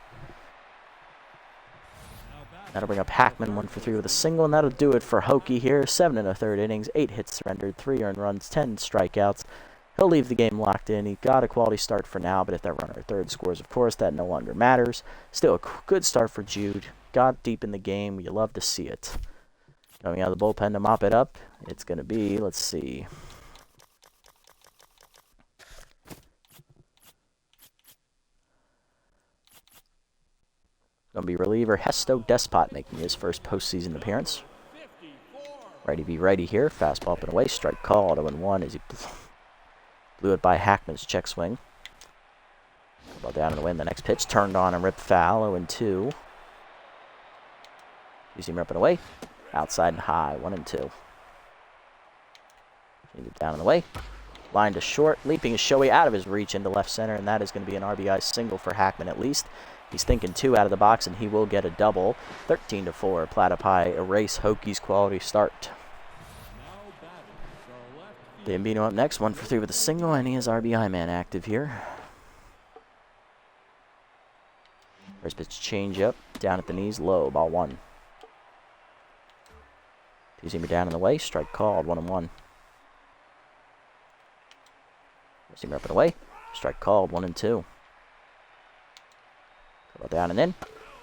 That'll bring up Hackman, 1 for 3 with a single, and that'll do it for Hokie here. 7 1/3 innings, 8 hits surrendered, 3 earned runs, 10 strikeouts. He'll leave the game locked in. He got a quality start for now, but if that runner at third scores, of course, that no longer matters. Still a good start for Jude. Got deep in the game. You love to see it. Coming out of the bullpen to mop it up, it's going to be, let's see. Going to be reliever Hesto Despot making his first postseason appearance. Righty be righty here. Fastball up and away. Strike called. 0-1 as he blew it by Hackman's check swing. Ball down and away in the next pitch. Turned on and ripped foul. 0-2. Using him up and away. Outside and high. 1-2. Change it down and away. Line to short. Leaping is Shoei out of his reach into left center, and that is going to be an RBI single for Hackman at least. He's thinking 2 out of the box, and he will get a double. 13-4. Platypi erase Hokie's quality start. Bambino up next, 1 for 3 with a single, and he is RBI man active here. First pitch change up, down at the knees, low, ball 1. Teasing me down in the way, strike called, 1-1. Teasing me up and away, strike called, 1-2. Ball down and in,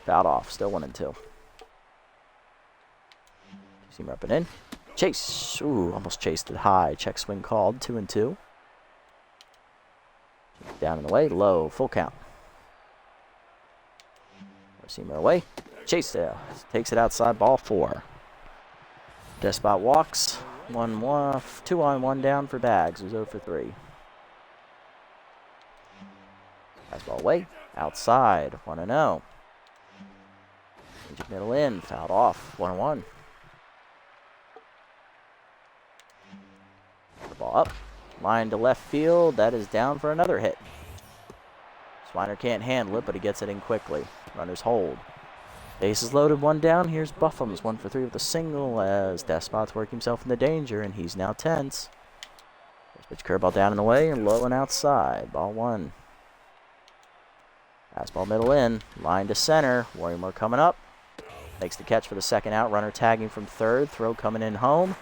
fouled off, still 1-2. Teasing me up and in. Chase. Ooh, almost chased it high. Check swing called. 2-2. Down and away. Low. Full count. Seamer away. Chase there. Takes it outside. Ball 4. Despot walks. 1-1. 2 on, 1 down for Bags, who's 0 for 3. Fastball away. Outside. 1-0. Middle in. Fouled off. 1-1. Fastball up. Line to left field. That is down for another hit. Swiner can't handle it, but he gets it in quickly. Runners hold. Bases loaded, one down. Here's Buffums, 1 for 3 with a single as Despot's working himself into danger, and he's now tense. Pitch curveball down and away and low and outside. Ball 1. Fastball middle in. Line to center. Warrior coming up. Makes the catch for the second out. Runner tagging from third. Throw coming in home.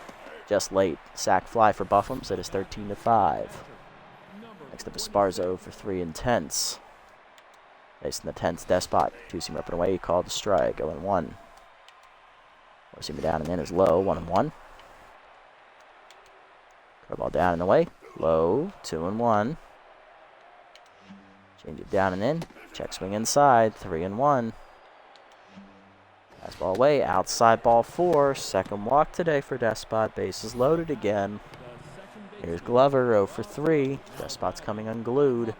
Just late. Sack fly for Buffums. It is 13-5. Next up is Sparzo for 3 and tense. Facing the tense Despot. Two-seamer up and away. He called the strike. 0-1. Four-seamer down and in is low. 1-1. Curveball down and away. Low. 2-1. Change it down and in. Check swing inside. 3-1. Fastball away. Outside ball 4. Second walk today for Despot. Bases loaded again. Here's Glover. 0 for 3. Despot's coming unglued.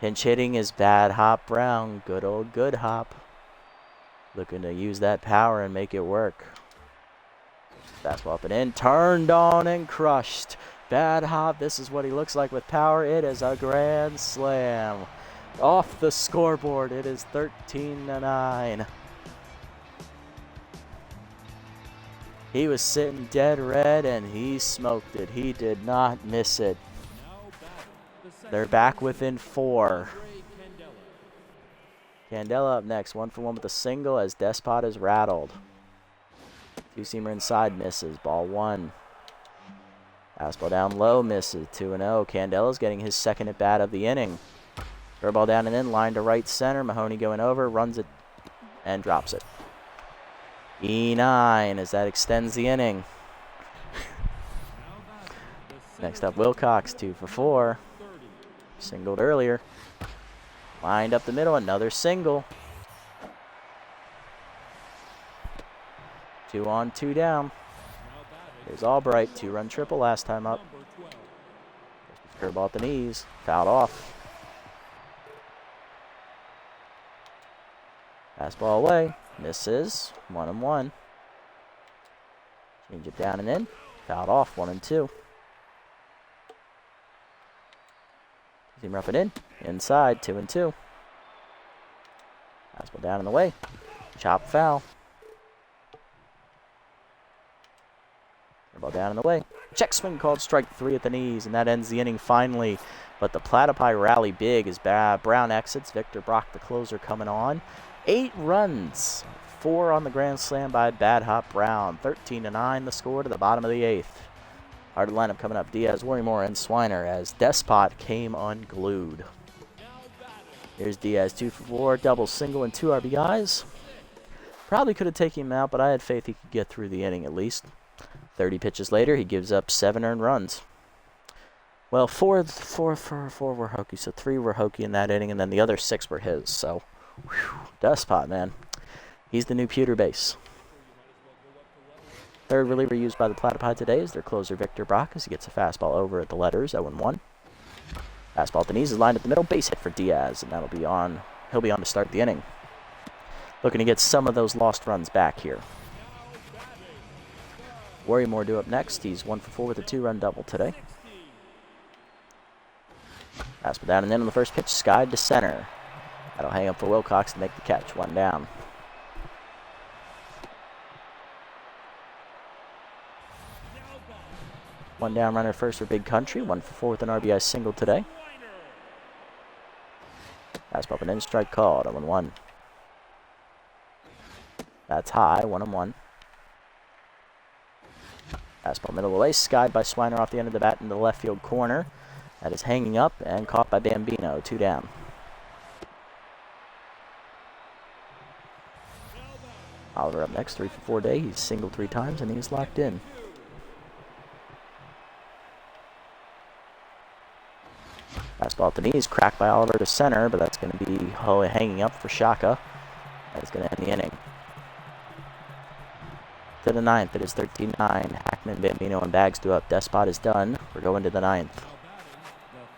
Pinch hitting is Bad Hop Brown. Good old Good Hop. Looking to use that power and make it work. Fastball up and in. Turned on and crushed. Bad Hop. This is what he looks like with power. It is a grand slam. Off the scoreboard. It is 13-9. He was sitting dead red and he smoked it. He did not miss it. They're back within 4. Candela up next. 1 for 1 with a single as Despot is rattled. Two-seamer inside misses. Ball 1. Fastball down low misses. 2-0. Candela's getting his second at bat of the inning. Curveball down and in. Line to right center. Mahoney going over. Runs it and drops it. E9 as that extends the inning. Next up, Wilcox, 2 for 4. Singled earlier. Lined up the middle, another single. 2 on, 2 down. Here's Albright, 2-run triple last time up. Curveball at the knees, fouled off. Fastball away, misses, 1-1. Change it down and in, fouled off, 1-2. Seamer up and in, inside, 2-2. Fastball down and away, chop foul. Ball down and away. Check swing called strike 3 at the knees, and that ends the inning finally. But the Platypi rally big as Brown exits. Victor Brock, the closer, coming on. 8 runs, 4 on the grand slam by Bad Hop Brown. 13-9 the score to the bottom of the 8th. Hard lineup coming up. Diaz, Worrymore, and Swiner as Despot came unglued. Here's Diaz, 2 for 4, double, single, and 2 RBIs. Probably could have taken him out, but I had faith he could get through the inning at least. 30 pitches later, he gives up 7 earned runs. Well, 4 were Hokie, so 3 were Hokie in that inning, and then the other 6 were his. So, whew, Despot, man. He's the new pewter base. Third reliever used by the Platypi today is their closer, Victor Brock, as he gets a fastball over at the letters, 0-1. Fastball at the knees is lined at the middle, base hit for Diaz, and that'll be on. He'll be on to start the inning. Looking to get some of those lost runs back here. Worrymore due up next. He's 1 for 4 with a 2-run double today. Fastball down and in on the first pitch, skied to center. That'll hang up for Wilcox to make the catch. 1 down. One down runner first for Big Country. 1 for 4 with an RBI single today. Fastball up and in, strike called. 0-1. That's high. 1-1. Fastball middle away, skied by Swiner off the end of the bat in the left field corner. That is hanging up and caught by Bambino, 2 down. Oliver up next, 3 for 4 day. He's singled 3 times and he's locked in. Fastball at the knees, cracked by Oliver to center, but that's going to be hanging up for Shaka. That's going to end the inning. To the 9th, it is 13-9. Hackman, Bambino, and Bags do up. Despot is done. We're going to the 9th.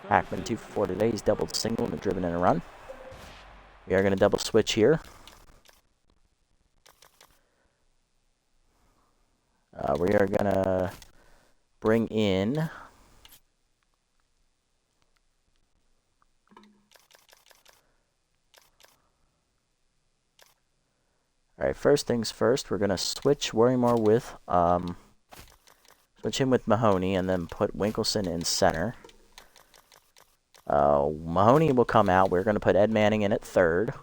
Hackman 2 for 4 today. He's doubled single and driven in a run. We are going to double switch here. We are going to bring in Alright, first things first, we're going to switch Worrymore with, switch him with Mahoney, and then put Winkleson in center. Mahoney will come out. We're going to put Ed Manning in at third.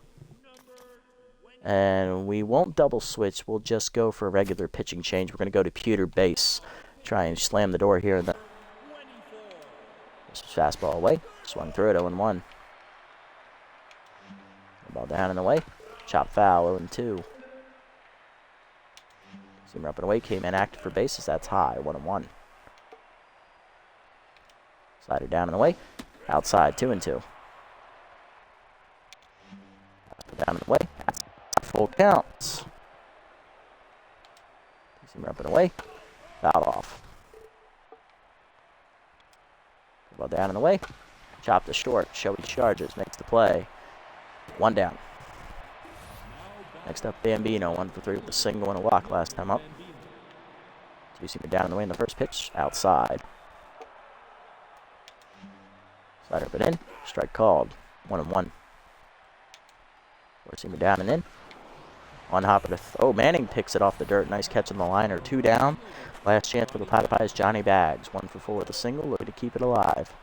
And we won't double switch. We'll just go for a regular pitching change. We're going to go to Pewter base. Try and slam the door here. And then fastball away. Swung through it, 0-1. Ball down and away. Chop foul, 0-2. Seamer up and away. Came in active for bases. That's high, 1-1. Slider down and away. Outside, 2-2. Down and away. Full counts. Seamer up and away. Foul off. Ball down and away. Chop to short. Showy charges. Makes the play. 1 down. Next up, Bambino. 1 for 3 with a single and a walk last time up. Two-seamer down and away in the first pitch. Outside. Slider up and in. Strike called. 1-1. Four-seamer down and in. One hopper to Manning picks it off the dirt. Nice catch on the liner. 2 down. Last chance for the Platypus, Johnny Bags. 1 for 4 with a single. Looking to keep it alive.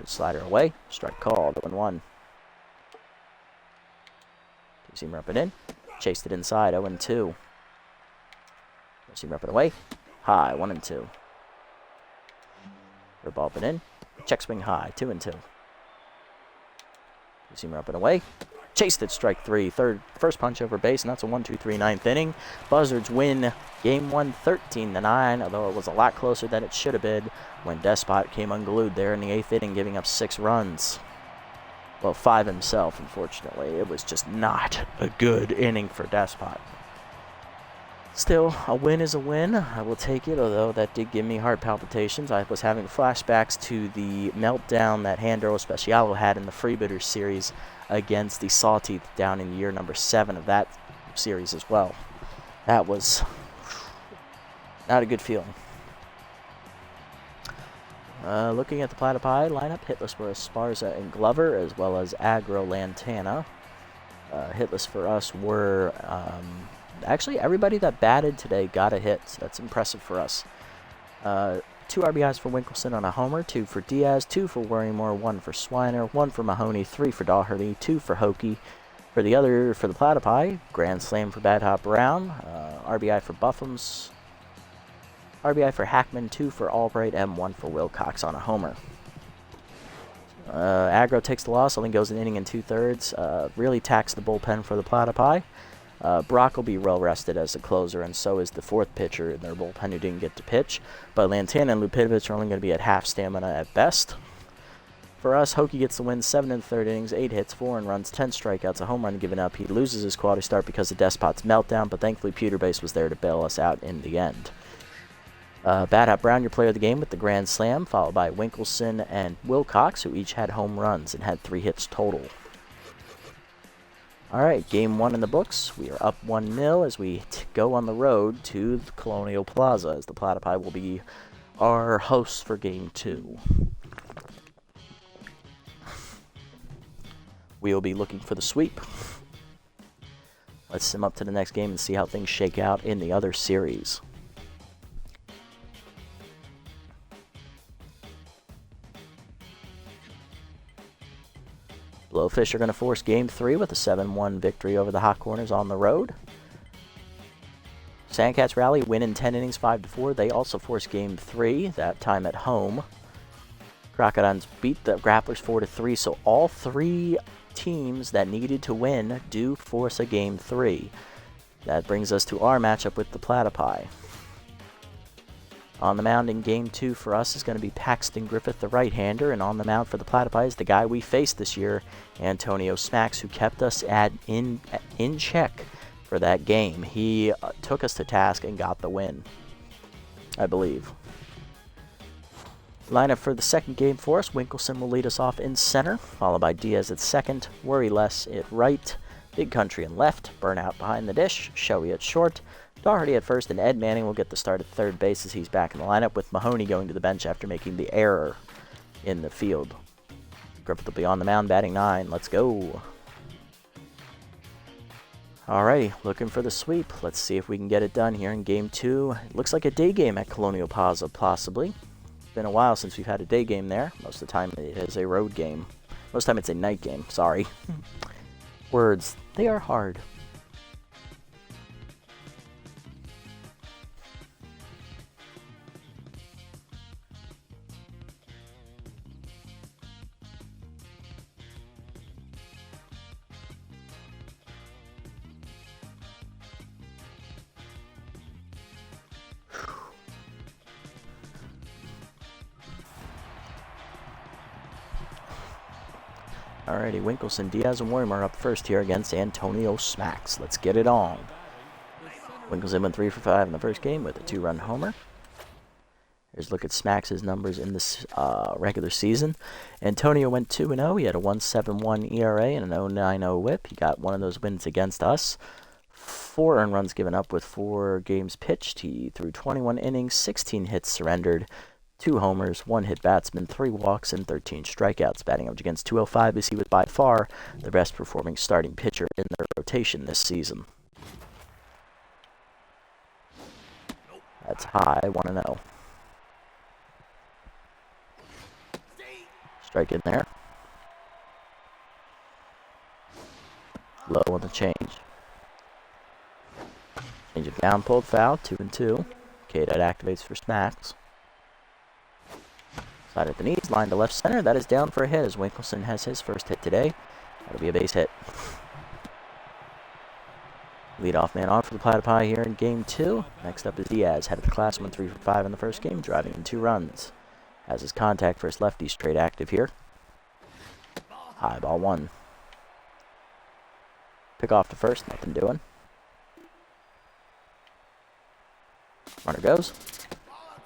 Slider away. Strike called. 1-1. Two-seamer up and in. Chased it inside. 0-2. Two-seamer up and away. High. 1-2. Third ball up and in. Check swing high. 2-2. Two-seamer up and away. Chased it, strike 3. First punch over base, and that's a 1-2-3 ninth inning. Buzzards win Game 1 13-9, although it was a lot closer than it should have been when Despot came unglued there in the 8th inning, giving up 6 runs. Well, 5 himself, unfortunately. It was just not a good inning for Despot. Still, a win is a win. I will take it, although that did give me heart palpitations. I was having flashbacks to the meltdown that Handero Specialo had in the Freebooter series against the Sawteeth down in year number 7 of that series as well. That was not a good feeling. Looking at the Platypi lineup, hitless for Esparza and Glover, as well as Agro Lantana. Hitless for us were... actually, everybody that batted today got a hit. So that's impressive for us. 2 RBIs for Winkleson on a homer, 2 for Diaz, 2 for Worrymore, 1 for Swiner, 1 for Mahoney, 3 for Daugherty, 2 for Hokie. For the Platypi, Grand Slam for Bad Hop Brown, RBI for Buffums, RBI for Hackman, 2 for Albright, and 1 for Wilcox on a homer. Agro takes the loss, only goes an inning and 2/3. Really taxed the bullpen for the Platypi. Brock will be well rested as the closer, and so is the 4th pitcher in their bullpen who didn't get to pitch. But Lantana and Lupinovic are only going to be at half stamina at best. For us, Hokie gets the win, 7 1/3 innings, 8 hits, 4 runs, 10 strikeouts, a home run given up. He loses his quality start because of Despot's meltdown, but thankfully Pewter Base was there to bail us out in the end. Bad Hop Brown, your player of the game with the Grand Slam, followed by Winkleson and Wilcox, who each had home runs and had 3 hits total. Alright, Game 1 in the books. We are up 1-0 as we go on the road to the Colonial Plaza, as the Platypi will be our hosts for Game 2. We will be looking for the sweep. Let's sim up to the next game and see how things shake out in the other series. Blowfish are going to force Game 3 with a 7-1 victory over the Hot Corners on the road. Sandcats rally, win in 10 innings, 5-4. They also force Game 3, that time at home. Crocodiles beat the Grapplers 4-3, so all 3 teams that needed to win do force a Game 3. That brings us to our matchup with the Platypi. On the mound in Game 2 for us is going to be Paxton Griffith, the right-hander, and on the mound for the Platypi is the guy we faced this year, Antonio Smacks, who kept us in check for that game. He took us to task and got the win, I believe. Lineup for the second game for us, Winkleson will lead us off in center, followed by Diaz at second, Worry Less at right, Big Country in left, Burnout behind the dish, Showy at short, Daugherty at first, and Ed Manning will get the start at third base as he's back in the lineup, with Mahoney going to the bench after making the error in the field. Griffith will be on the mound, batting 9. Let's go. Alrighty, looking for the sweep. Let's see if we can get it done here in Game 2. It looks like a day game at Colonial Plaza, possibly. It's been a while since we've had a day game there. Most of the time it is a road game. Most of the time it's a night game, sorry. Words, they are hard. Alrighty, Winkelson, Diaz, and Wormer up first here against Antonio Smacks. Let's get it on. Winkelson went 3 for 5 in the first game with a 2-run homer. Here's a look at Smacks' numbers in this regular season. Antonio went 2-0. He had a 1.71 ERA and an 0.90 whip. He got one of those wins against us. 4 earned runs given up with 4 games pitched. He threw 21 innings, 16 hits surrendered, 2 homers, 1 hit batsman, 3 walks, and 13 strikeouts. Batting average against .205 as he was by far the best performing starting pitcher in their rotation this season. That's high, 1-0. Strike in there. Low on the change. Change it down, pulled foul, 2-2. K-Dot activates for Smacks. Side at the knees, line to left center. That is down for a hit as Winkelson has his first hit today. That'll be a base hit. Leadoff man on for the Platypi here in Game 2. Next up is Diaz. Head of the class, went 3 for 5 in the first game, driving in 2 runs. Has his contact for his lefty straight active here. High ball 1. Pick off to first, nothing doing. Runner goes.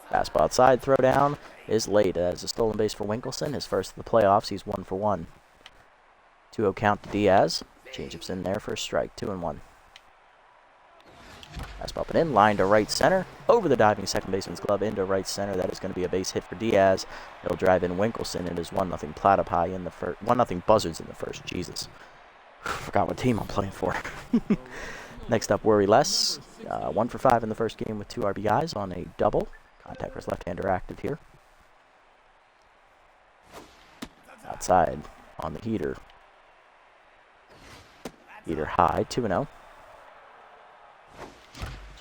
Fastball outside, throw down is late as a stolen base for Winkelson. His first of the playoffs, he's 1 for 1. 2-0 count to Diaz. Changeups in there for a strike, 2-1. Fastball up and in, line to right center. Over the diving second baseman's glove into right center. That is going to be a base hit for Diaz. He'll drive in Winkelson. It is 1-0 Platypi in the first. 1-0 Buzzards in the first. Jesus. Forgot what team I'm playing for. Next up, Worry Less. 1 for 5 in the first game with 2 RBIs on a double. Contact for his left-hander active here. Outside on the heater. Heater high, 2-0.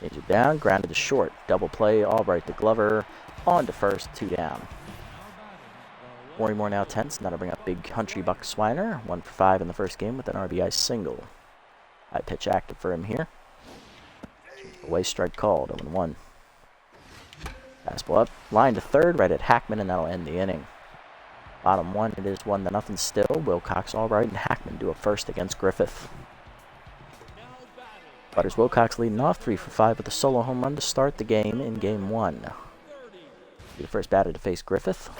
Change it down, grounded to short. Double play, Albright to Glover. On to first, 2 down. Worrymore now tense. Now to bring up big country Buck Swiner. 1 for 5 in the first game with an RBI single. High pitch active for him here. Away strike called, 0-1. Fastball up, line to third, right at Hackman, and that'll end the inning. Bottom 1, it is 1-0 still. Wilcox, Albright, and Hackman do a first against Griffith. Butters Wilcox leading off 3 for 5 with a solo home run to start the game in Game 1. Be the first batter to face Griffith.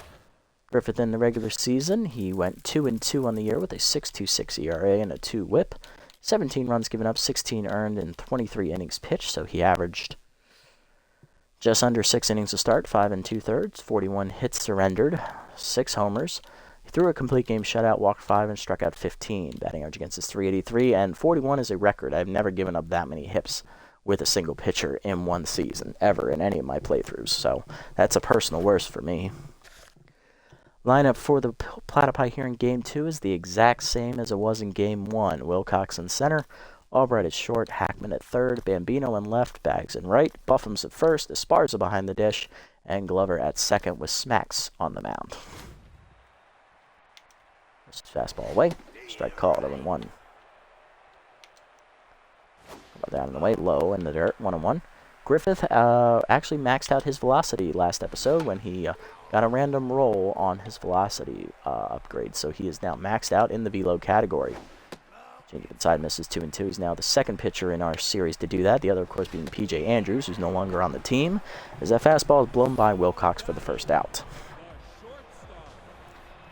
Griffith in the regular season, he went 2-2 on the year with a 6.26 ERA and a 2 whip. 17 runs given up, 16 earned, and 23 innings pitched, so he averaged just under 6 innings to start, 5 2/3, 41 hits surrendered, 6 homers. He threw a complete game shutout, walked 5, and struck out 15. Batting average against his .383, and 41 is a record. I've never given up that many hits with a single pitcher in one season, ever, in any of my playthroughs, so that's a personal worst for me. Lineup for the Platypi here in Game 2 is the exact same as it was in Game 1. Wilcox in center, Albright at short, Hackman at third, Bambino in left, Bags in right, Buffums at first, Esparza behind the dish, and Glover at second with Smacks on the mound. Fastball away, strike called, 0-1. Down in the way, low in the dirt, 1-1. Griffith actually maxed out his velocity last episode when he got a random roll on his velocity upgrade, so he is now maxed out in the velo category. Changing inside, misses 2-2. He's now the second pitcher in our series to do that. The other, of course, being P.J. Andrews, who's no longer on the team, as that fastball is blown by Wilcox for the first out.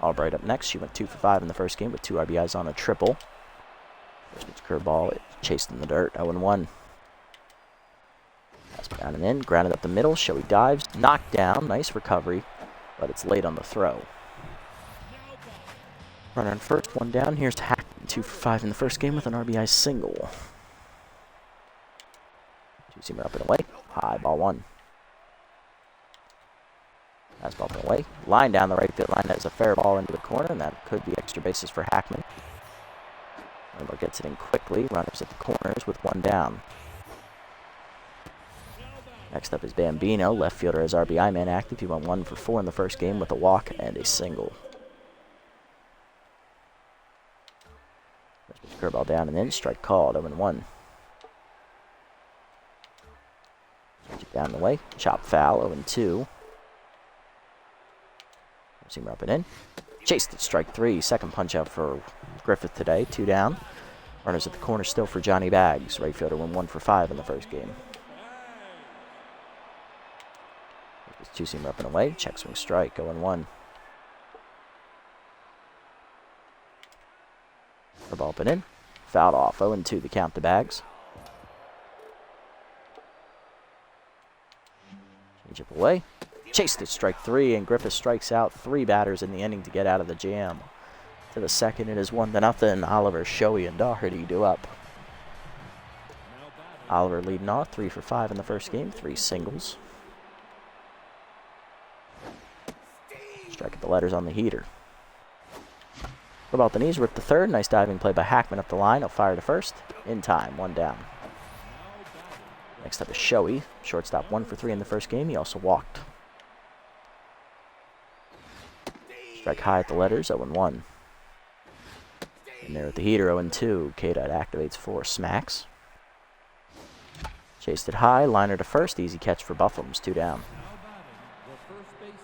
Albright up next. She went 2 for 5 in the first game with 2 RBIs on a triple. First pitch curveball, chased in the dirt, 0-1. Fastball down and in, grounded up the middle. Showy dives, knocked down, nice recovery, but it's late on the throw. Runner on first, 1 down. Here's Hackman, 2 for 5 in the first game with an RBI single. Two-seamer up and away. High, ball one. Fastball up and away. Line down the right field line. That is a fair ball into the corner, and that could be extra bases for Hackman. Rumble gets it in quickly. Runners at the corners with one down. Next up is Bambino. Left fielder as RBI man active. He went 1 for 4 in the first game with a walk and a single. Curveball down and in. Strike called. 0-1. Change it down the way. Chop foul. 0-2. Seamer up and in. Chased at strike 3. Second punch out for Griffith today. 2 down. Runners at the corner still for Johnny Baggs. Right fielder went 1 for 5 in the first game. Two-seamer up and away. Check swing strike. 0-1. Ball up and in. Fouled off. 0-2 the count to Baggs. Change up away. Chased at strike 3, and Griffith strikes out 3 batters in the inning to get out of the jam. To the second, it is 1-0. Oliver, Shoei, and Doherty do up. Oliver leading off, 3 for 5 in the first game, 3 singles. Strike at the letters on the heater. What about the knees? Ripped to third. Nice diving play by Hackman up the line. He'll fire to first. In time, 1 down. Next up is Shoei. Shortstop 1 for 3 in the first game. He also walked. Strike high at the letters, 0-1. And there at the heater, 0-2. K-Dot activates for smacks. Chased it high, liner to first. Easy catch for Buffums, 2 down.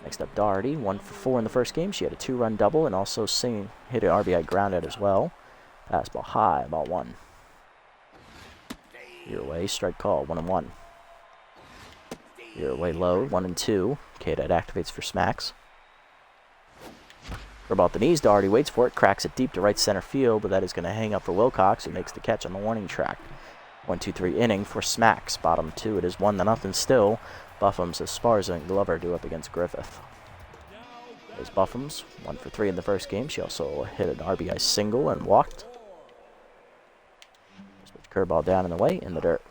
Next up, Doherty, 1 for 4 in the first game. She had a 2-run double and also hit an RBI ground out as well. Fastball high, ball 1. Your way, strike call, 1-1. Your way low, 1-2. K-Dot activates for smacks. For about the knees, Doherty waits for it, cracks it deep to right center field, but that is going to hang up for Wilcox, who makes the catch on the warning track. 1-2-3 inning for smacks. Bottom 2, it is 1-0 still. Buffums, Esparza, and Glover do up against Griffith. There's Buffums, 1 for 3 in the first game. She also hit an RBI single and walked. Curveball down in the way, in the dirt.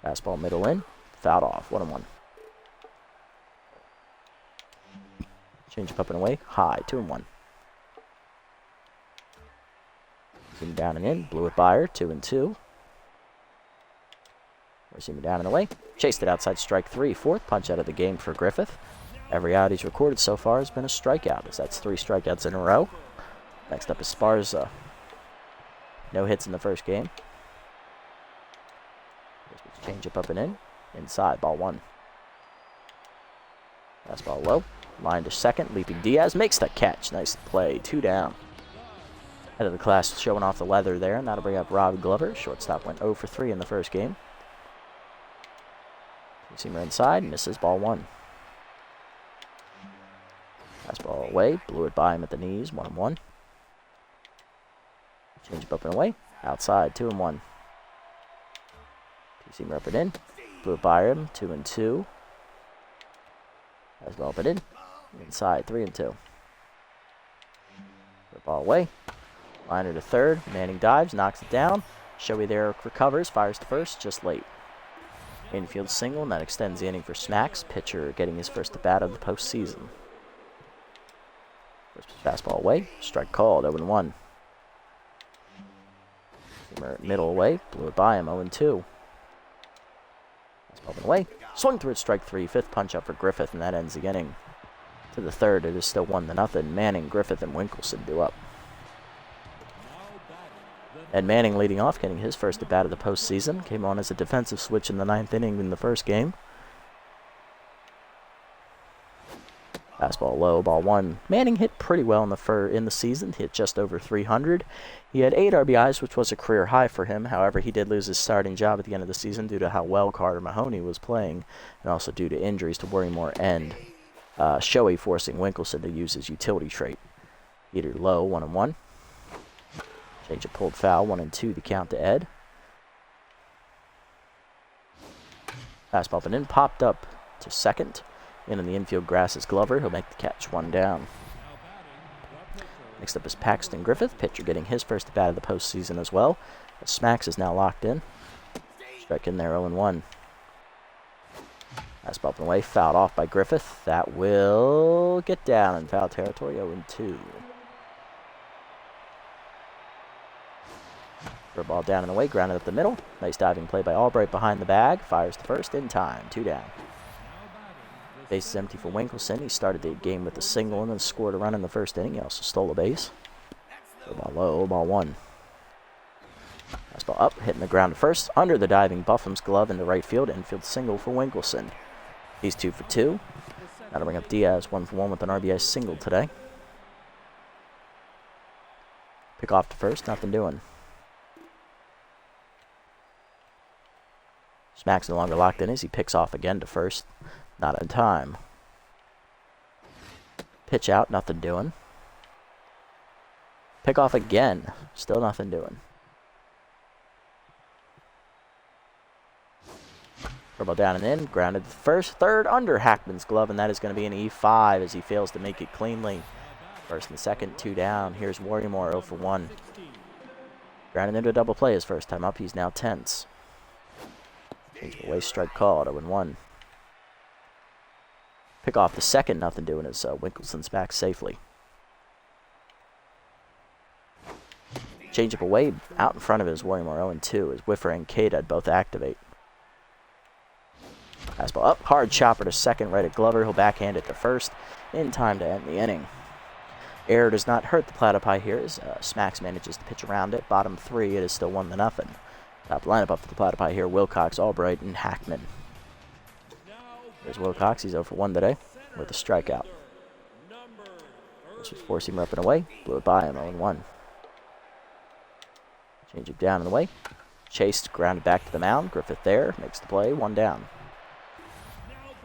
Fastball middle in, fouled off, 1-1. Change up and away, high, 2-1. Zoom down and in, blew it by her, 2-2. Zoom down and away, chased it outside strike 3, 4th punch out of the game for Griffith. Every out he's recorded so far has been a strikeout, as that's 3 strikeouts in a row. Next up is Esparza. No hits in the first game. Change up and in. Inside, ball 1. Fastball low. Line to second. Leaping Diaz makes the catch. Nice play. 2 down. Head of the class showing off the leather there, and that'll bring up Rob Glover. Shortstop went 0 for 3 in the first game. Seamer inside. Misses, ball 1. Fastball away. Blew it by him at the knees. 1-1. Change up and away. Outside, 2-1. Two-seamer up and in. Blew it by him, 2-2. Fastball up and in. Inside, 3-2. Ball away. Liner to third. Manning dives, knocks it down. Shoei there recovers, fires to first, just late. Infield single, and that extends the inning for smacks. Pitcher getting his first at-bat of the postseason. First fastball away. Strike called, 0-1. Middle away, blew it by him, 0-2. Fastball away, swung through it, strike 3, 5th punch up for Griffith, and that ends the inning. To the third, it is still 1-0. Manning, Griffith, and Winkleson do up. Ed Manning leading off, getting his first at bat of the postseason. Came on as a defensive switch in the 9th inning in the first game. Fastball low, ball 1. Manning hit pretty well in the season. Hit just over 300. He had 8 RBIs, which was a career high for him. However, he did lose his starting job at the end of the season due to how well Carter Mahoney was playing, and also due to injuries to Worrymore and Shoei forcing Winkleson to use his utility trait. Heater low, 1-1. Change of pulled foul, 1-2. The count to Ed. Fastball up and in, popped up to second. In the infield grass is Glover. He'll make the catch, 1 down. Next up is Paxton Griffith, pitcher getting his first at bat of the postseason as well. Smacks is now locked in. Strike in there, 0-1. Fastball up and away, fouled off by Griffith. That will get down in foul territory, 0-2. Ball down and away, grounded up the middle. Nice diving play by Albright behind the bag. Fires the first in time, 2 down. Base is empty for Winkleson. He started the game with a single and then scored a run in the first inning. He also stole a base. Ball low, ball 1. Fastball up, hitting the ground to first. Under the diving Buffum's glove into right field. Infield single for Winkleson. He's 2 for 2. That'll bring up Diaz, 1 for 1 with an RBI single today. Pick off to first, nothing doing. Smack's no longer locked in as he picks off again to first. Not in time. Pitch out, nothing doing. Pick off again, still nothing doing. Ball down and in, grounded first, third under Hackman's glove, and that is going to be an E5 as he fails to make it cleanly. First and second, 2 down. Here's Warrior 0 for 1. Grounded into a double play his first time up. He's now tense. Change away, strike called, 0-1. Pick off the second, nothing doing as Winkelson's back safely. Change up away, out in front of his Warrior 0-2 as Whiffer and Kadad both activate. Fastball up, hard chopper to second, right at Glover. He'll backhand it to first in time to end the inning. Error does not hurt the Platypi here as Smacks manages to pitch around it. Bottom 3, it is still 1-0. Top lineup up for the Platypi here, Wilcox, Albright, and Hackman. There's Wilcox, he's 0 for 1 today with a strikeout. This was four-seamer up and away, blew it by him, 0-1. Change it down and away. Chased, grounded back to the mound. Griffith there, makes the play, 1 down.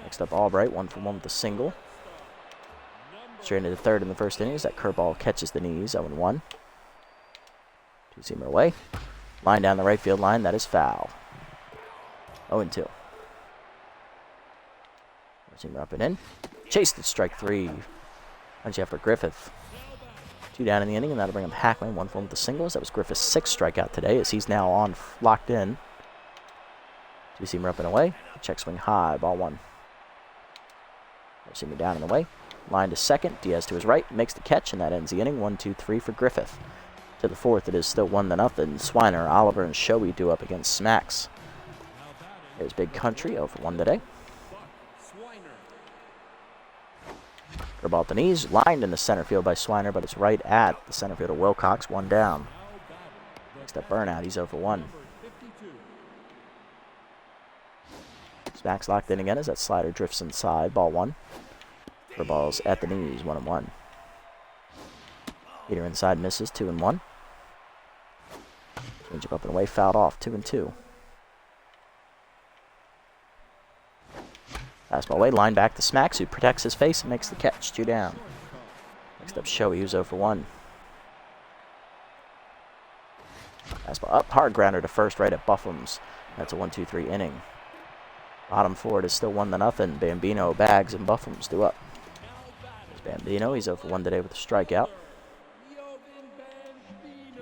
Next up, Albright, 1 for 1 with a single. Straight into the third in the first inning as that curveball catches the knees, 0-1. Two-seamer away. Line down the right field line, that is foul. 0-2. Four-seamer up and in. Chased at strike 3. Punch after Griffith. 2 down in the inning, and that'll bring up Hackman, 1 for 1 with the singles. That was Griffith's 6th strikeout today as he's now on locked in. Two-seamer up and away. Check swing high, ball 1. Four-seamer down and away. Line to second. Diaz to his right. Makes the catch, and that ends the inning. 1-2-3 for Griffith. To the fourth, it is still 1-0. Swiner, Oliver, and Shoei do up against Smacks. Here's Big Country, 0 for 1 today. Curveball at the knees. Lined in the center field by Swiner, but it's right at the center fielder Wilcox. 1 down. Next up, Burnout. He's 0 for 1. Smacks locked in again as that slider drifts inside. Ball 1. Curveball's at the knees. 1-1. Heater inside misses. 2-1. Change up and away. Fouled off. 2-2. Fastball away. Line back to Smacks, who protects his face and makes the catch. 2 down. Next up, Shoei, who's 0 for 1. Fastball up. Hard grounder to first, right at Buffum's. That's a 1-2-3 inning. Bottom 4, it is still 1-0. Bambino, Bags, and Buffum's do up. There's Bambino. He's 0 for 1 today with a strikeout.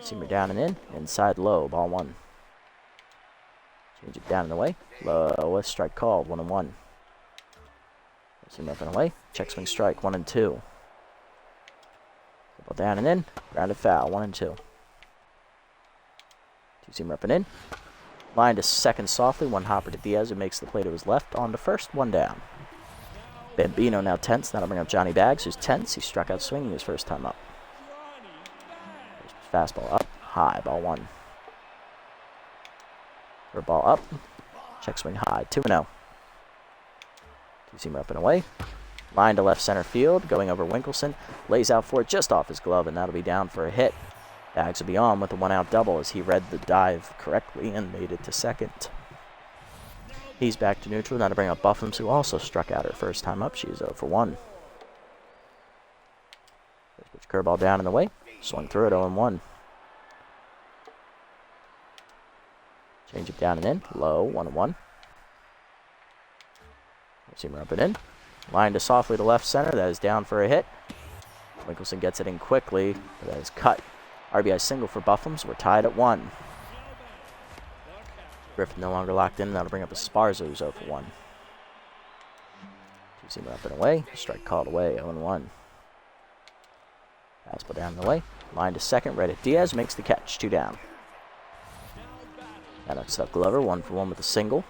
Seamer down and in. Inside low. Ball 1. Change it down and away. Low. Strike called. 1-1. Seamer up and away. Check swing strike. 1-2. Ball down and in. Grounded foul. 1-2. Two-seamer up and in. Line to second softly. 1 hopper to Diaz, who makes the play to his left. On to first. 1 down. Bambino now tense. That'll bring up Johnny Bags, who's tense. He struck out swinging his first time up. Fastball up. High. Ball 1. Or ball up. Check swing high. 2-0. Two-seamer up and away. Line to left center field. Going over Winkleson. Lays out for it just off his glove, and that'll be down for a hit. Bags will be on with a 1-out double as he read the dive correctly and made it to second. He's back to neutral. Now to bring up Buffums, who also struck out her first time up. She's 0 for 1. Pitch curveball down in the way. Swung through it, 0-1. Change it down and in. Low, 1-1. Seamer up and in. Line to softly to left center. That is down for a hit. Winkleson gets it in quickly, but that is cut. RBI single for Buffums. We're tied at 1. Griffith no longer locked in. That'll bring up a Sparza, who's 0 for 1. Two-seamer up and away. Strike called away, 0-1. Fastball down the way. Line to second. Right at Diaz. Makes the catch. 2 down. Now next up Glover. 1 for 1 with a single.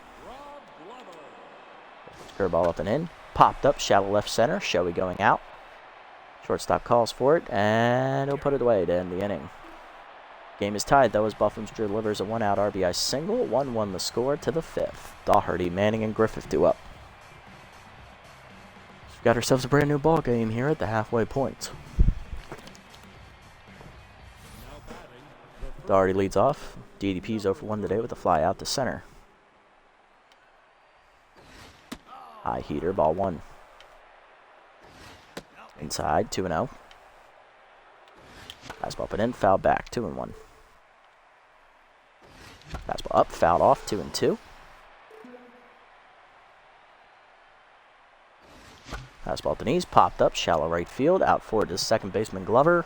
Curveball up and in. Popped up. Shallow left center. Showy going out. Shortstop calls for it. And he'll put it away to end the inning. Game is tied, though, as Buffums delivers a 1-out RBI single. 1-1 the score to the 5th. Daugherty, Manning, and Griffith do up. We've got ourselves a brand new ball game here at the halfway point. Daugherty leads off. DDP's 0 for 1 today with a fly out to center. High heater, ball 1. Inside, 2-0. Fastball up and in, foul back, 2-1. Fastball up, fouled off, 2-2. Fastball at the knees, popped up, shallow right field, out forward to second baseman Glover.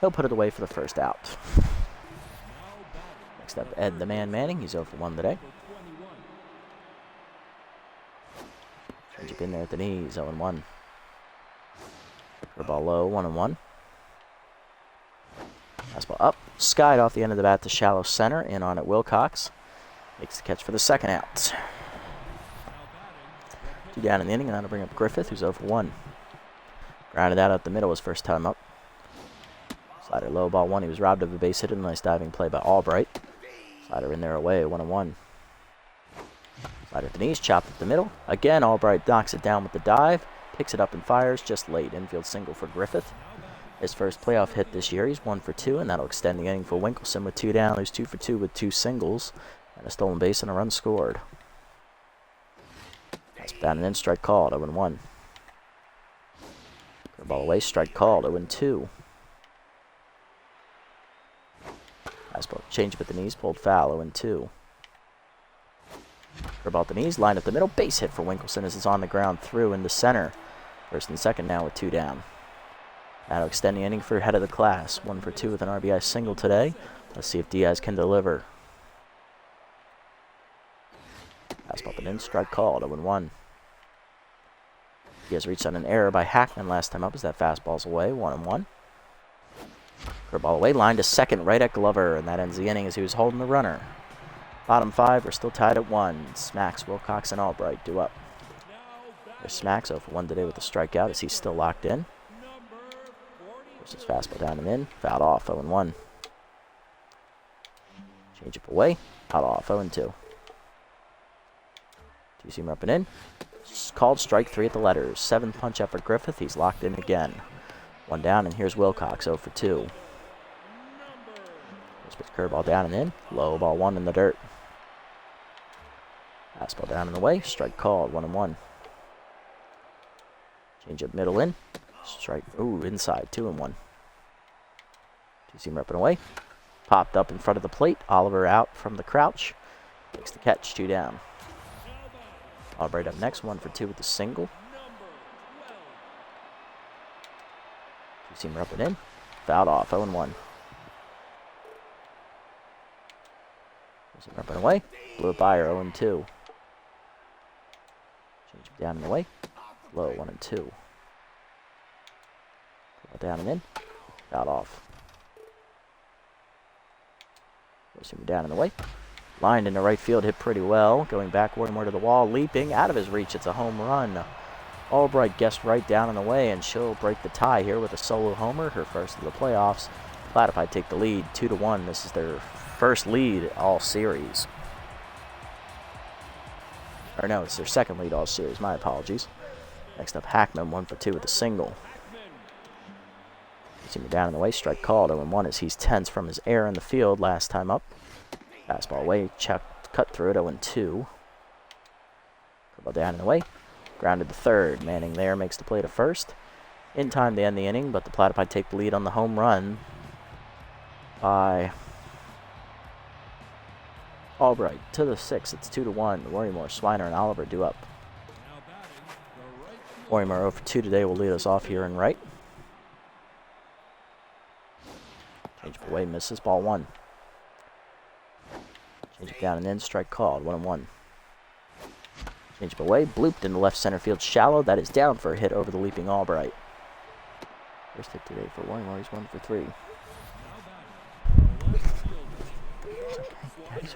He'll put it away for the first out. Next up, Ed the Man Manning, he's 0 for 1 today. Change up in there at the knees, 0-1. Curveball low, 1-1. Fastball up, skied off the end of the bat to shallow center, in on it Wilcox. Makes the catch for the second out. 2 down in the inning, and that'll bring up Griffith, who's 0 for 1. Grounded out up the middle his first time up. Slider low, ball 1. He was robbed of a base hit, and a nice diving play by Albright. Slider in there away, 1-1. Slider at the knees, chopped up the middle. Again, Albright knocks it down with the dive, picks it up and fires, just late. Infield single for Griffith. His first playoff hit this year. He's 1 for 2, and that'll extend the inning for Winkelson with 2 down. He's 2 for 2 with 2 singles, and a stolen base and a run scored. That's down and in, strike called, 0-1. Curveball away, strike called, 0-2. Fastball change up at the knees, pulled foul, 0-2. Curveball at the knees, line up the middle, base hit for Winkelson as it's on the ground through into center. First and second now with 2 down. That'll extend the inning for head of the class. 1 for 2 with an RBI single today. Let's see if Diaz can deliver. Fastball up and in, strike called, 0-1. Diaz reached on an error by Hackman last time up as that fastball's away, 1-1. Curveball away, line to second, right at Glover, and that ends the inning as he was holding the runner. Bottom 5, we're still tied at 1. Smacks, Wilcox, and Albright do up. There's Smacks 0 for 1 today with a strikeout as he's still locked in. There's his fastball down and in, fouled off, 0-1. Change up away, out off, 0-2. Two-seamer up and in. Called strike 3 at the letters. 7th punch up for Griffith. He's locked in again. 1 down, and here's Wilcox, 0 for 2. Here's curveball down and in. Low, ball 1 in the dirt. Fastball down and away. Strike called, 1-1. Change up middle in. Strike, inside, 2-1. Two-seamer up and away. Popped up in front of the plate. Oliver out from the crouch. Makes the catch, 2 down. Albright up next, 1 for 2 with a single. Two-seamer up and in. Fouled off, 0-1. Two-seamer up and away. Blew it by her, 0-2. Change him down and away. Low, 1-2. Down and in. Fouled off. Two-seamer down and away. Lined into right field, hit pretty well. Going backward and more to the wall, leaping out of his reach. It's a home run. Albright guessed right down and away, and she'll break the tie here with a solo homer, her first of the playoffs. Platypi take the lead, 2-1. This is their first lead all series. Or no, it's their second lead all series. My apologies. Next up, Hackman, 1 for 2 with a single. Two-seamer down and away, strike called, 0-1 as he's tense from his error in the field last time up. Fastball away, cut through it, 0-2. Curveball down and away. Grounded to third. Manning there makes the play to first. In time to end the inning, but the Platypi take the lead on the home run by Albright to the 6th. It's 2-1. Worrymore, Swiner, and Oliver do up. Worrymore 0 for 2 today will lead us off here in right. Change away, misses, ball 1. Change it down and in. Strike called. 1-1. Change it away. Blooped in the left center field. Shallow. That is down for a hit over the leaping Albright. First hit today for Warren. He's 1 for 3. Okay, guys.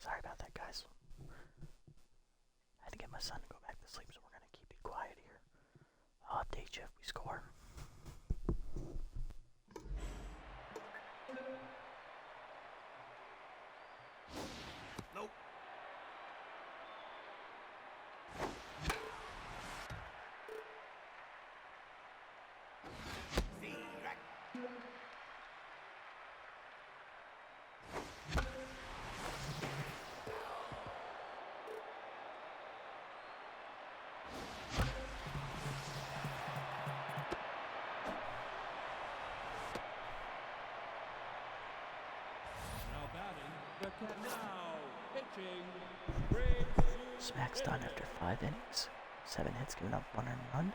Sorry about that, guys. I had to get my son to go back to sleep, so we're going to keep it quiet here. I'll update you if we score. Nope. Smack's done after 5 innings. 7 hits, giving up 1 earned run.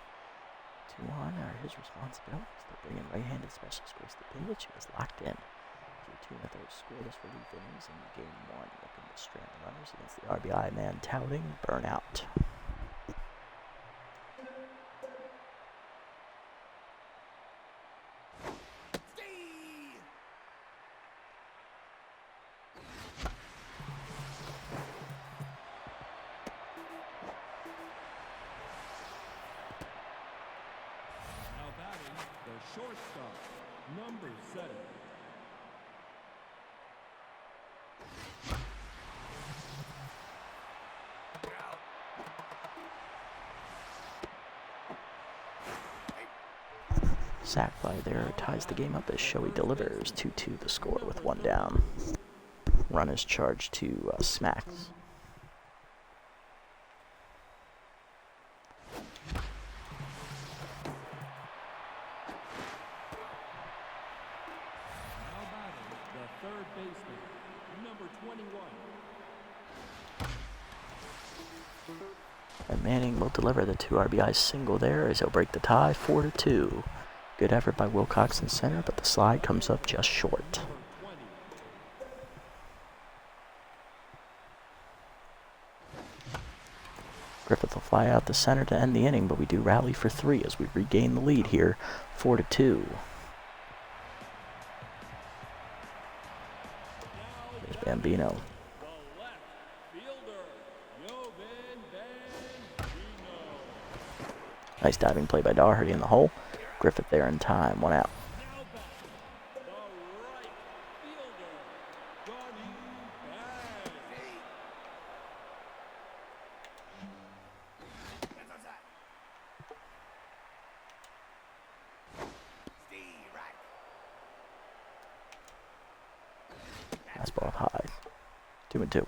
2 on are his responsibilities. They'll bring in right-handed specialist Grace the pitch, who is locked in. 2-2 in the third scoreless relief innings in game 1. Looking to strand runners against the RBI man touting burnout. Shortstop, number 7. Sack fly there ties the game up as Shoei delivers. 2-2 the score with 1 down. Run is charged to Smacks. Third baseman, number 21. And Manning will deliver the 2 RBI single there as he'll break the tie, 4-2. Good effort by Wilcox in center, but the slide comes up just short. Griffith will fly out the center to end the inning, but we do rally for 3 as we regain the lead here, 4-2. Bambino. Nice diving play by Daugherty in the hole. Griffith there in time, 1 out. Fastball high. 2-2.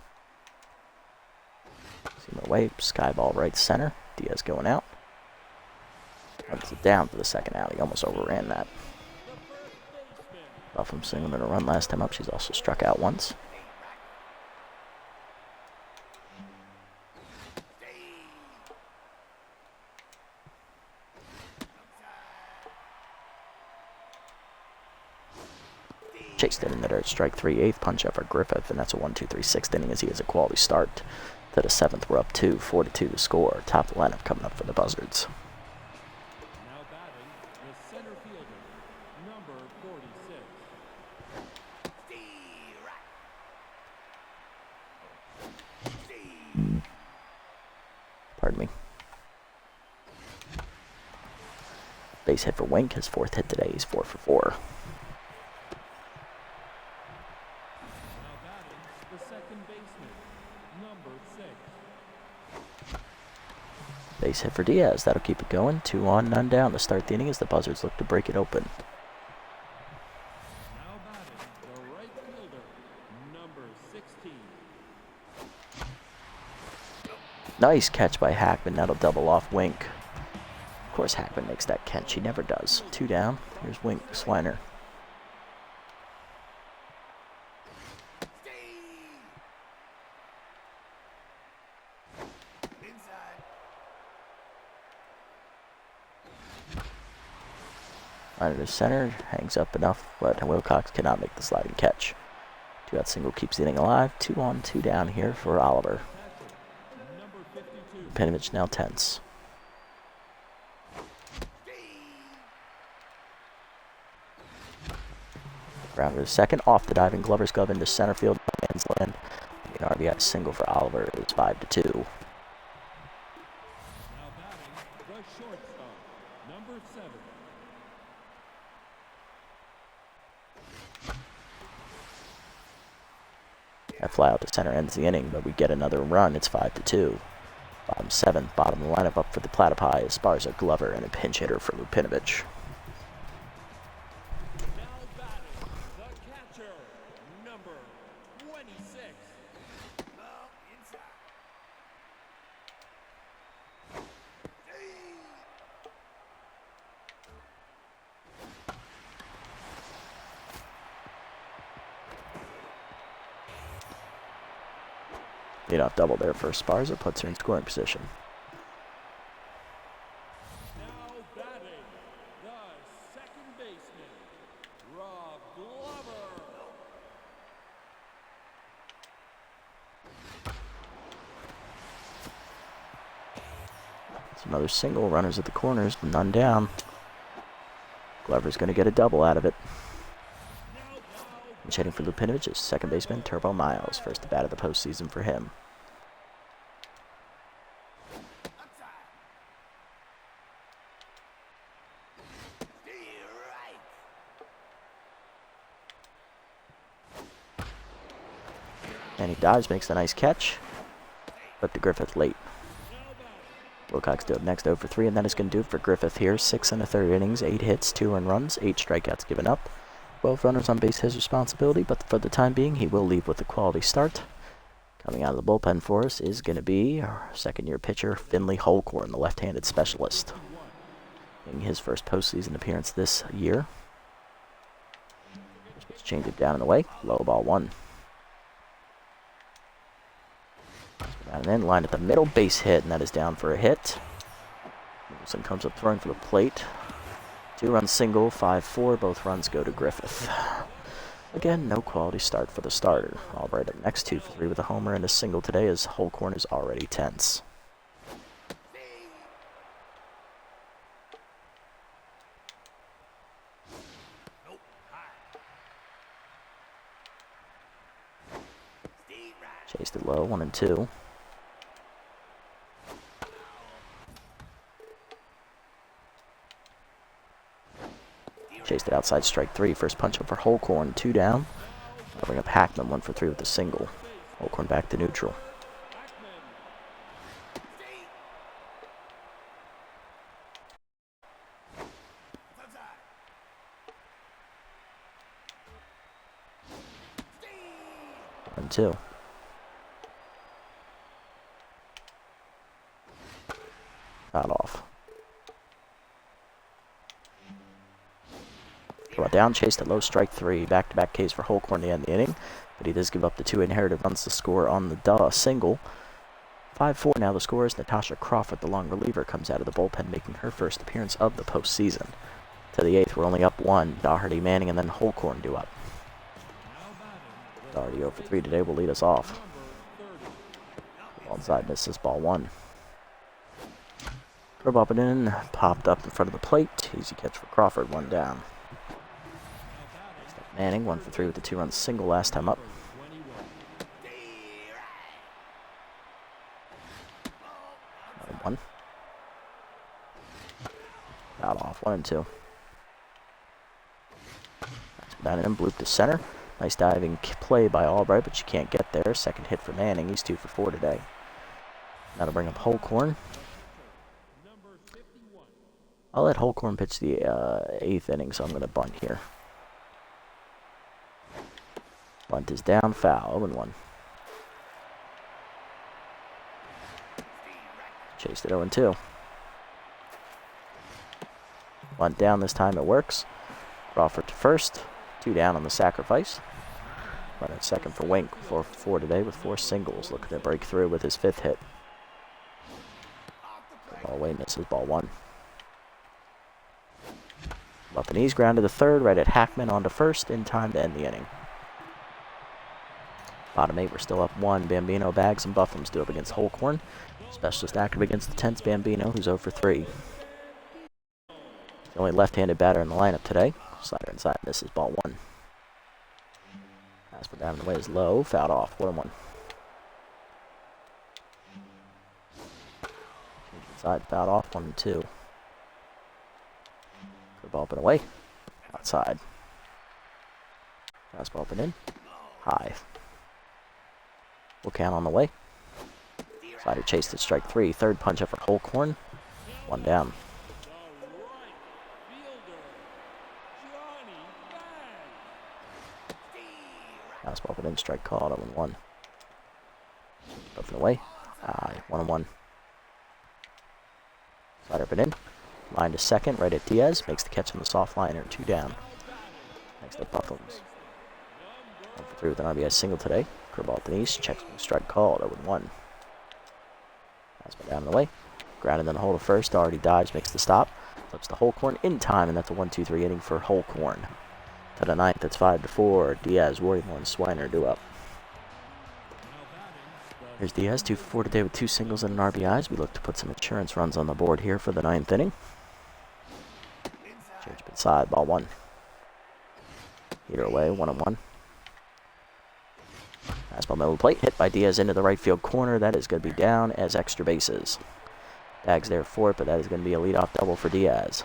Seam away, sky ball right center. Diaz going out. Runs it down for the second out. He almost overran that. Buffum singling a run last time up. She's also struck out once. Chased it in the dirt. Strike 3, 8th punch up for Griffith, and that's a 1-2-3 6th inning as he has a quality start. To the 7th, we're up 2, 4-2 to score. Top of the lineup coming up for the Buzzards. Now batting, the center fielder, number 46. Pardon me. Base hit for Wink, his 4th hit today. He's 4 for 4. Now batting, the second baseman, number 6. Base hit for Diaz. That'll keep it going. 2 on, none down to start the inning as the Buzzards look to break it open. Now batting, the right fielder, number 16. Nice catch by Hackman. That'll double off Wink. Of course Hackman makes that catch. He never does. 2 down. Here's Wink, Swiner. Swiner to center. Hangs up enough, but Wilcox cannot make the sliding catch. 2-out single keeps the inning alive. 2 on, 2 down here for Oliver. Number 52. Pinovich now tense. Grounder to second, off the diving Glover's glove into center field. Man's land. An RBI single for Oliver. It's 5-2. Now batting, the shortstop, number 7. That fly out to center ends the inning, but we get another run. It's 5-2. Bottom 7th, bottom of the lineup up for the Platypi. Esparza, Glover, and a pinch hitter for Lupinovich. Now batting, the catcher, number 26. Leadoff double there for Esparza, puts her in scoring position. Now batting, the second baseman, Rob Glover. It's another single, runners at the corners, none down. Glover's going to get a double out of it. And hitting for Lupinovich is second baseman Turbo Miles, first at bat of the postseason for him. And he dives, makes the nice catch, but to Griffith late. Wilcox did next 0 for 3, and that is going to do it for Griffith here. 6 1/3 innings, 8 hits, 2 earned runs, 8 strikeouts given up. 12 runners on base, his responsibility, but for the time being, he will leave with a quality start. Coming out of the bullpen for us is going to be our second-year pitcher, Finley Holcorn, the left-handed specialist. Making his first postseason appearance this year. Let's change it down and away. Low ball 1. And then line at the middle, base hit, and that is down for a hit. Nicholson comes up throwing for the plate. 2-run single, 5-4. Both runs go to Griffith. Again, no quality start for the starter. All right, up next, 2 for 3 with a homer and a single today as Holcorn is already tense. Chased it low, 1 and 2. Chased it outside, strike 3. First punch up for Holcorn, 2 down. I'll bring up Hackman, 1 for 3 with a single. Holcorn back to neutral. And 2. Not off. Curveball down, chased at low, strike three. Back-to-back Ks for Holcorn to end the inning, but he does give up the two inherited runs to score on the single. 5-4 now the score is Natasha Crawford, the long reliever, comes out of the bullpen, making her first appearance of the postseason. To the 8th, we're only up 1. Doherty, Manning, and then Holcorn due up. Doherty 0 for 3 today will lead us off. Ball inside, misses ball 1. Curveball up and in, popped up in front of the plate. Easy catch for Crawford, 1 down. Manning 1 for 3 with the 2-run single last time up. 1. Out off, 1 and 2. Down in, bloop to center. Nice diving play by Albright, but she can't get there. Second hit for Manning. He's 2 for 4 today. That'll bring up Holcorn. I'll let Holcorn pitch the 8th inning, so I'm going to bunt here. Bunt is down, foul, 0-1. Chased at 0-2. Bunt down, this time it works. Crawford to first. 2 down on the sacrifice. Run at second for Wink, 4 for 4 today with 4 singles. Looking to break through with his 5th hit. Ball away, misses ball 1. Up and he's grounded to third, right at Hackman on to first, in time to end the inning. Bottom 8, we're still up 1. Bambino, Bags, and Buffums do up against Holcorn. Specialist active against the 10th Bambino, who's 0 for 3. The only left-handed batter in the lineup today. Slider inside, misses ball 1. Fastball down the way is low, fouled off, 1-1. Inside, fouled off, 1-2. Curveball up and away, outside. Fastball up and in, high. We'll count on the way. Slider chased at strike 3. Third punch up for Holcorn. 1 down. Fastball up and in, strike called, 0-1. Up and away, high, 1-1. Slider up and in. Line to second, right at Diaz. Makes the catch on the soft liner, 2 down. Next up, Buffums. 1 for 3 with an RBI single today. Curveball at the knees, checks with strike called, 0-1. Fastball down and away. Grounded in the hole to first, already dives, makes the stop. Flips to Holcorn in time, and that's a 1-2-3 inning for Holcorn. To the 9th, it's 5-4. Diaz, Worthington, and Swiner do up. Here's Diaz, 2 for 4 today with 2 singles and an RBI. We look to put some insurance runs on the board here for the 9th inning. Change up inside, ball 1. Heater away, 1-1. Fastball middle of the plate, hit by Diaz into the right field corner. That is going to be down as extra bases. Bags there for it, but that is going to be a leadoff double for Diaz.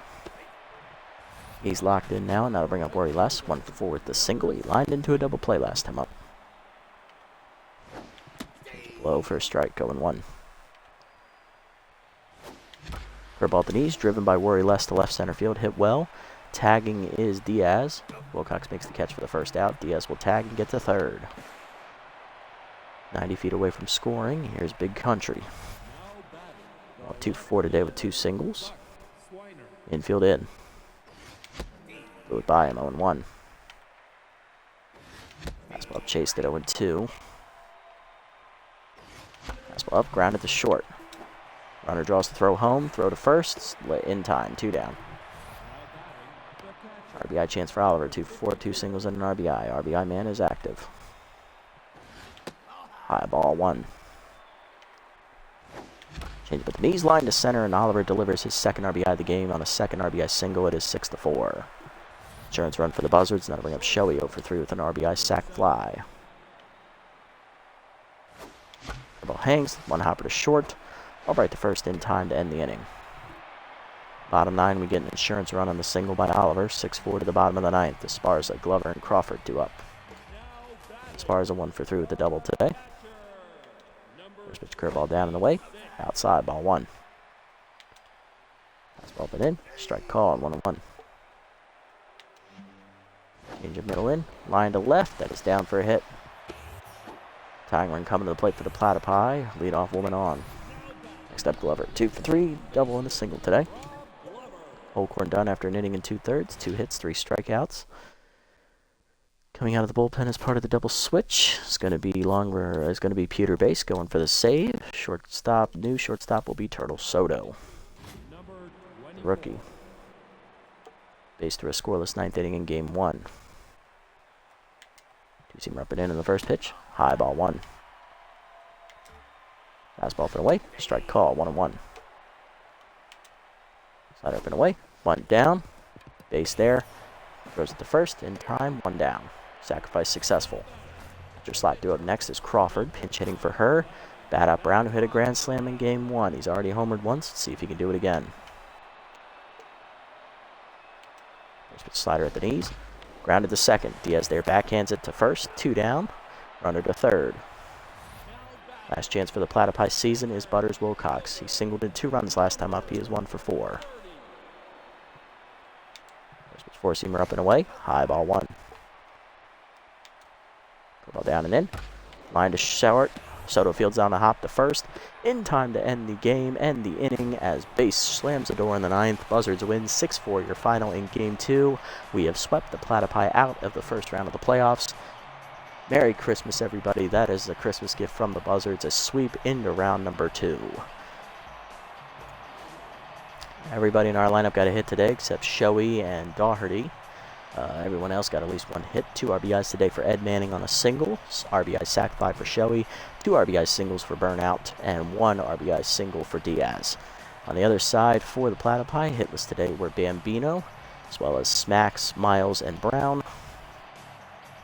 He's locked in now, and that'll bring up Worry Less. 1 for 4 with the single. He lined into a double play last time up. Low for a strike, 0-1. Curveball at the knees, driven by Worry Less to left center field, hit well. Tagging is Diaz. Wilcox makes the catch for the first out. Diaz will tag and get to third. 90 feet away from scoring. Here's Big Country. 2 for 4 today with 2 singles. Infield in. Blew it by him, 0-1. Fastball up, chased at 0-2. Fastball up, grounded to short. Runner draws the throw home, throw to first, in time, 2 down. RBI chance for Oliver, 2 for 4, 2 singles and an RBI. RBI man is active. High ball 1. Change up at the knees, line to center, and Oliver delivers his second RBI of the game on a second RBI single. It is 6-4. Insurance run for the Buzzards, and that'll bring up Shoei 0 for 3 with an RBI sac fly. The ball hangs, 1 hopper to short. Albright to first in time to end the inning. Bottom 9, we get an insurance run on the single by Oliver. 6-4 to the bottom of the 9th. Esparza, Glover, and Crawford do up. Esparza 1 for 3 with the double today. First pitch curveball down and away. Outside, ball 1. Fastball up and in. Strike call, 1-1. Change of middle in. Line to left. That is down for a hit. Tying run coming to the plate for the Platypi. Leadoff woman on. Next up, Glover. 2 for 3. Double and a single today. Holcorn done after an inning and 2/3, 2 hits, 3 strikeouts. Coming out of the bullpen as part of the double switch is going to be Peter Base going for the save. New shortstop will be Turtle Soto, rookie. Base through a scoreless 9th inning in Game 1. Two-seamer up and in the first pitch. High ball 1. Fastball up and away. Strike call, 1-1. Slider up and away. 1 down. Base there. Throws it to first. In time, 1 down. Sacrifice successful. Pitcher slot duo next is Crawford. Pinch hitting for her. Bat up Brown, who hit a grand slam in Game 1. He's already homered once. Let's see if he can do it again. Slider at the knees. Grounded to second. Diaz there backhands it to first. 2 down. Runner to third. Last chance for the Platypi season is Butters Wilcox. He singled in 2 runs last time up. He is 1 for 4. First 4-seamer up and away. High ball 1. Ball down and in. Line to short. Soto fields on a hop to first. In time to end the game and the inning as Base slams the door in the 9th. Buzzards win 6-4 your final in Game 2. We have swept the Platypi out of the first round of the playoffs. Merry Christmas, everybody. That is a Christmas gift from the Buzzards. A sweep into round number 2. Everybody in our lineup got a hit today except Shoei and Daugherty. Everyone else got at least 1 hit. 2 RBIs today for Ed Manning on a single. RBI sac fly for Shoei. 2 RBI singles for Burnout. And 1 RBI single for Diaz. On the other side for the Platypi, hitless today were Bambino, as well as Smacks, Miles, and Brown.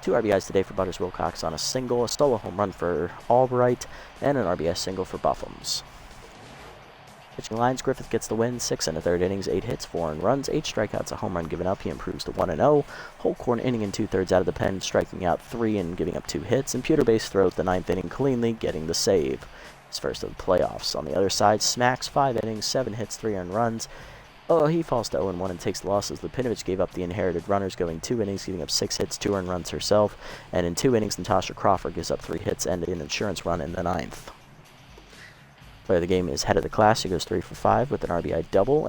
2 RBIs today for Butters Wilcox on a single. A solo home run for Albright. And an RBI single for Buffums. Pitching lines, Griffith gets the win, 6 1/3 innings, 8 hits, 4 earned runs, 8 strikeouts, a home run given up. He improves to 1-0. Holcorn inning and 2/3 out of the pen, striking out 3 and giving up 2 hits. And Peter Base throws the 9th inning cleanly, getting the save. His first of the playoffs. On the other side, Smacks 5 innings, 7 hits, 3 earned runs. Oh, he falls to 0-1 and takes the losses. Lipinovich gave up the inherited runners, going 2 innings, giving up 6 hits, 2 earned runs herself. And in 2 innings, Natasha Crawford gives up 3 hits and an insurance run in the 9th. Player of the game is head of the class. He goes 3 for 5 with an RBI double,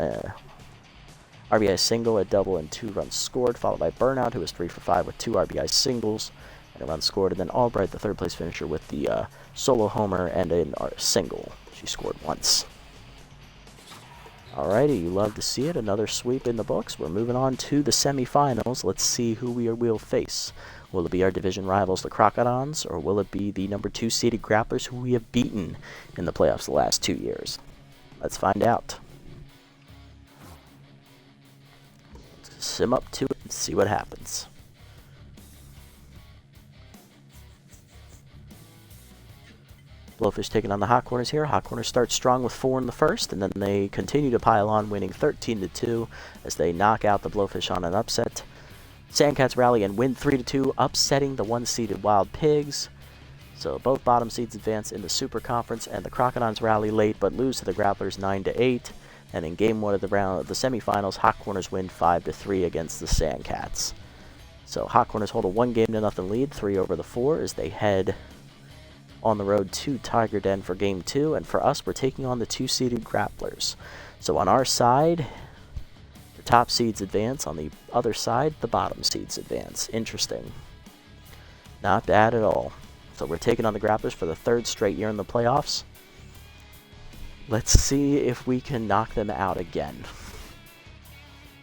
RBI single, a double, and 2 runs scored, followed by Burnout, who is 3 for 5 with 2 RBI singles and a run scored, and then Albright, the 3rd place finisher, with the solo homer and a single. She scored once. Alrighty, you love to see it. Another sweep in the books. We're moving on to the semifinals. Let's see who we'll face. Will it be our division rivals, the Crocodons, or will it be the number 2 seeded Grapplers who we have beaten in the playoffs the last 2 years? Let's find out. Let's sim up to it and see what happens. Blowfish taking on the Hot Corners here. Hot Corners start strong with 4 in the first, and then they continue to pile on, winning 13-2 as they knock out the Blowfish on an upset. Sandcats rally and win 3-2, upsetting the 1-seeded Wild Pigs. So both bottom seeds advance in the Super Conference, and the Crocodons rally late but lose to the Grapplers 9-8. And in Game 1 of the semifinals, Hot Corners win 5-3 against the Sandcats. So Hot Corners hold a 1-0 lead, 3 over the 4, as they head on the road to Tiger Den for Game 2. And for us, we're taking on the 2-seeded Grapplers. So on our side, top seeds advance. On the other side, the bottom seeds advance. Interesting. Not bad at all. So we're taking on the Grapplers for the 3rd straight year in the playoffs. Let's see if we can knock them out again.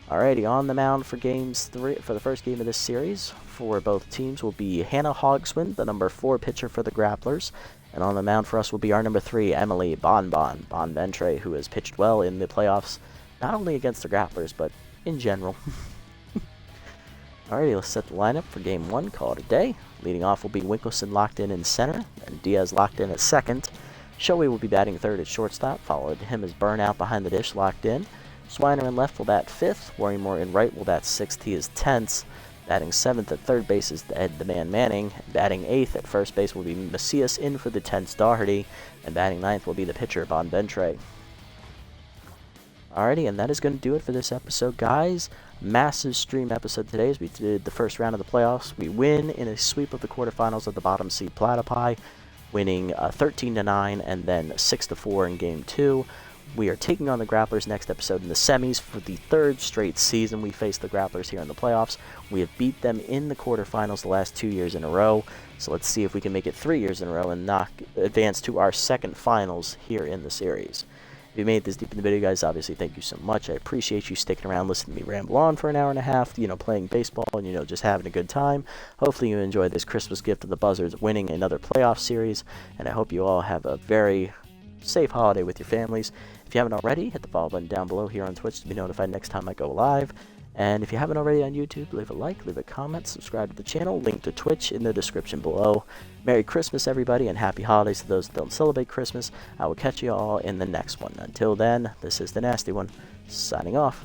Alrighty, on the mound for the first game of this series for both teams will be Hannah Hogsman, the number 4 pitcher for the Grapplers. And on the mound for us will be our number 3, Emily Bonventre, who has pitched well in the playoffs, not only against the Grapplers, but in general. Alrighty, let's set the lineup for Game 1, call it a day. Leading off will be Winkleson locked in center, and Diaz locked in at second. Shoei will be batting 3rd at shortstop, followed him as Burnout behind the dish locked in. Swiner in left will bat 5th, Worrymore in right will bat 6th, he is tense. Batting 7th at 3rd base is the man Manning. Batting 8th at first base will be Macias in for the tense Daugherty, and batting 9th will be the pitcher Bonventre. Alrighty, and that is going to do it for this episode, guys. Massive stream episode today as we did the first round of the playoffs. We win in a sweep of the quarterfinals of the bottom seed Platypi, winning 13-9 and then 6-4 in Game 2. We are taking on the Grapplers next episode in the semis. For the third straight season, we face the Grapplers here in the playoffs. We have beat them in the quarterfinals the last 2 years in a row. So let's see if we can make it 3 years in a row and advance to our second finals here in the series. If you made it this deep in the video, guys, obviously thank you so much. I appreciate you sticking around, listening to me ramble on for an hour and a half, playing baseball and, just having a good time. Hopefully you enjoyed this Christmas gift of the Buzzards winning another playoff series, and I hope you all have a very safe holiday with your families. If you haven't already, hit the follow button down below here on Twitch to be notified next time I go live. And if you haven't already on YouTube, leave a like, leave a comment, subscribe to the channel, link to Twitch in the description below. Merry Christmas, everybody, and happy holidays to those that don't celebrate Christmas. I will catch you all in the next one. Until then, this is the Nasty One, signing off.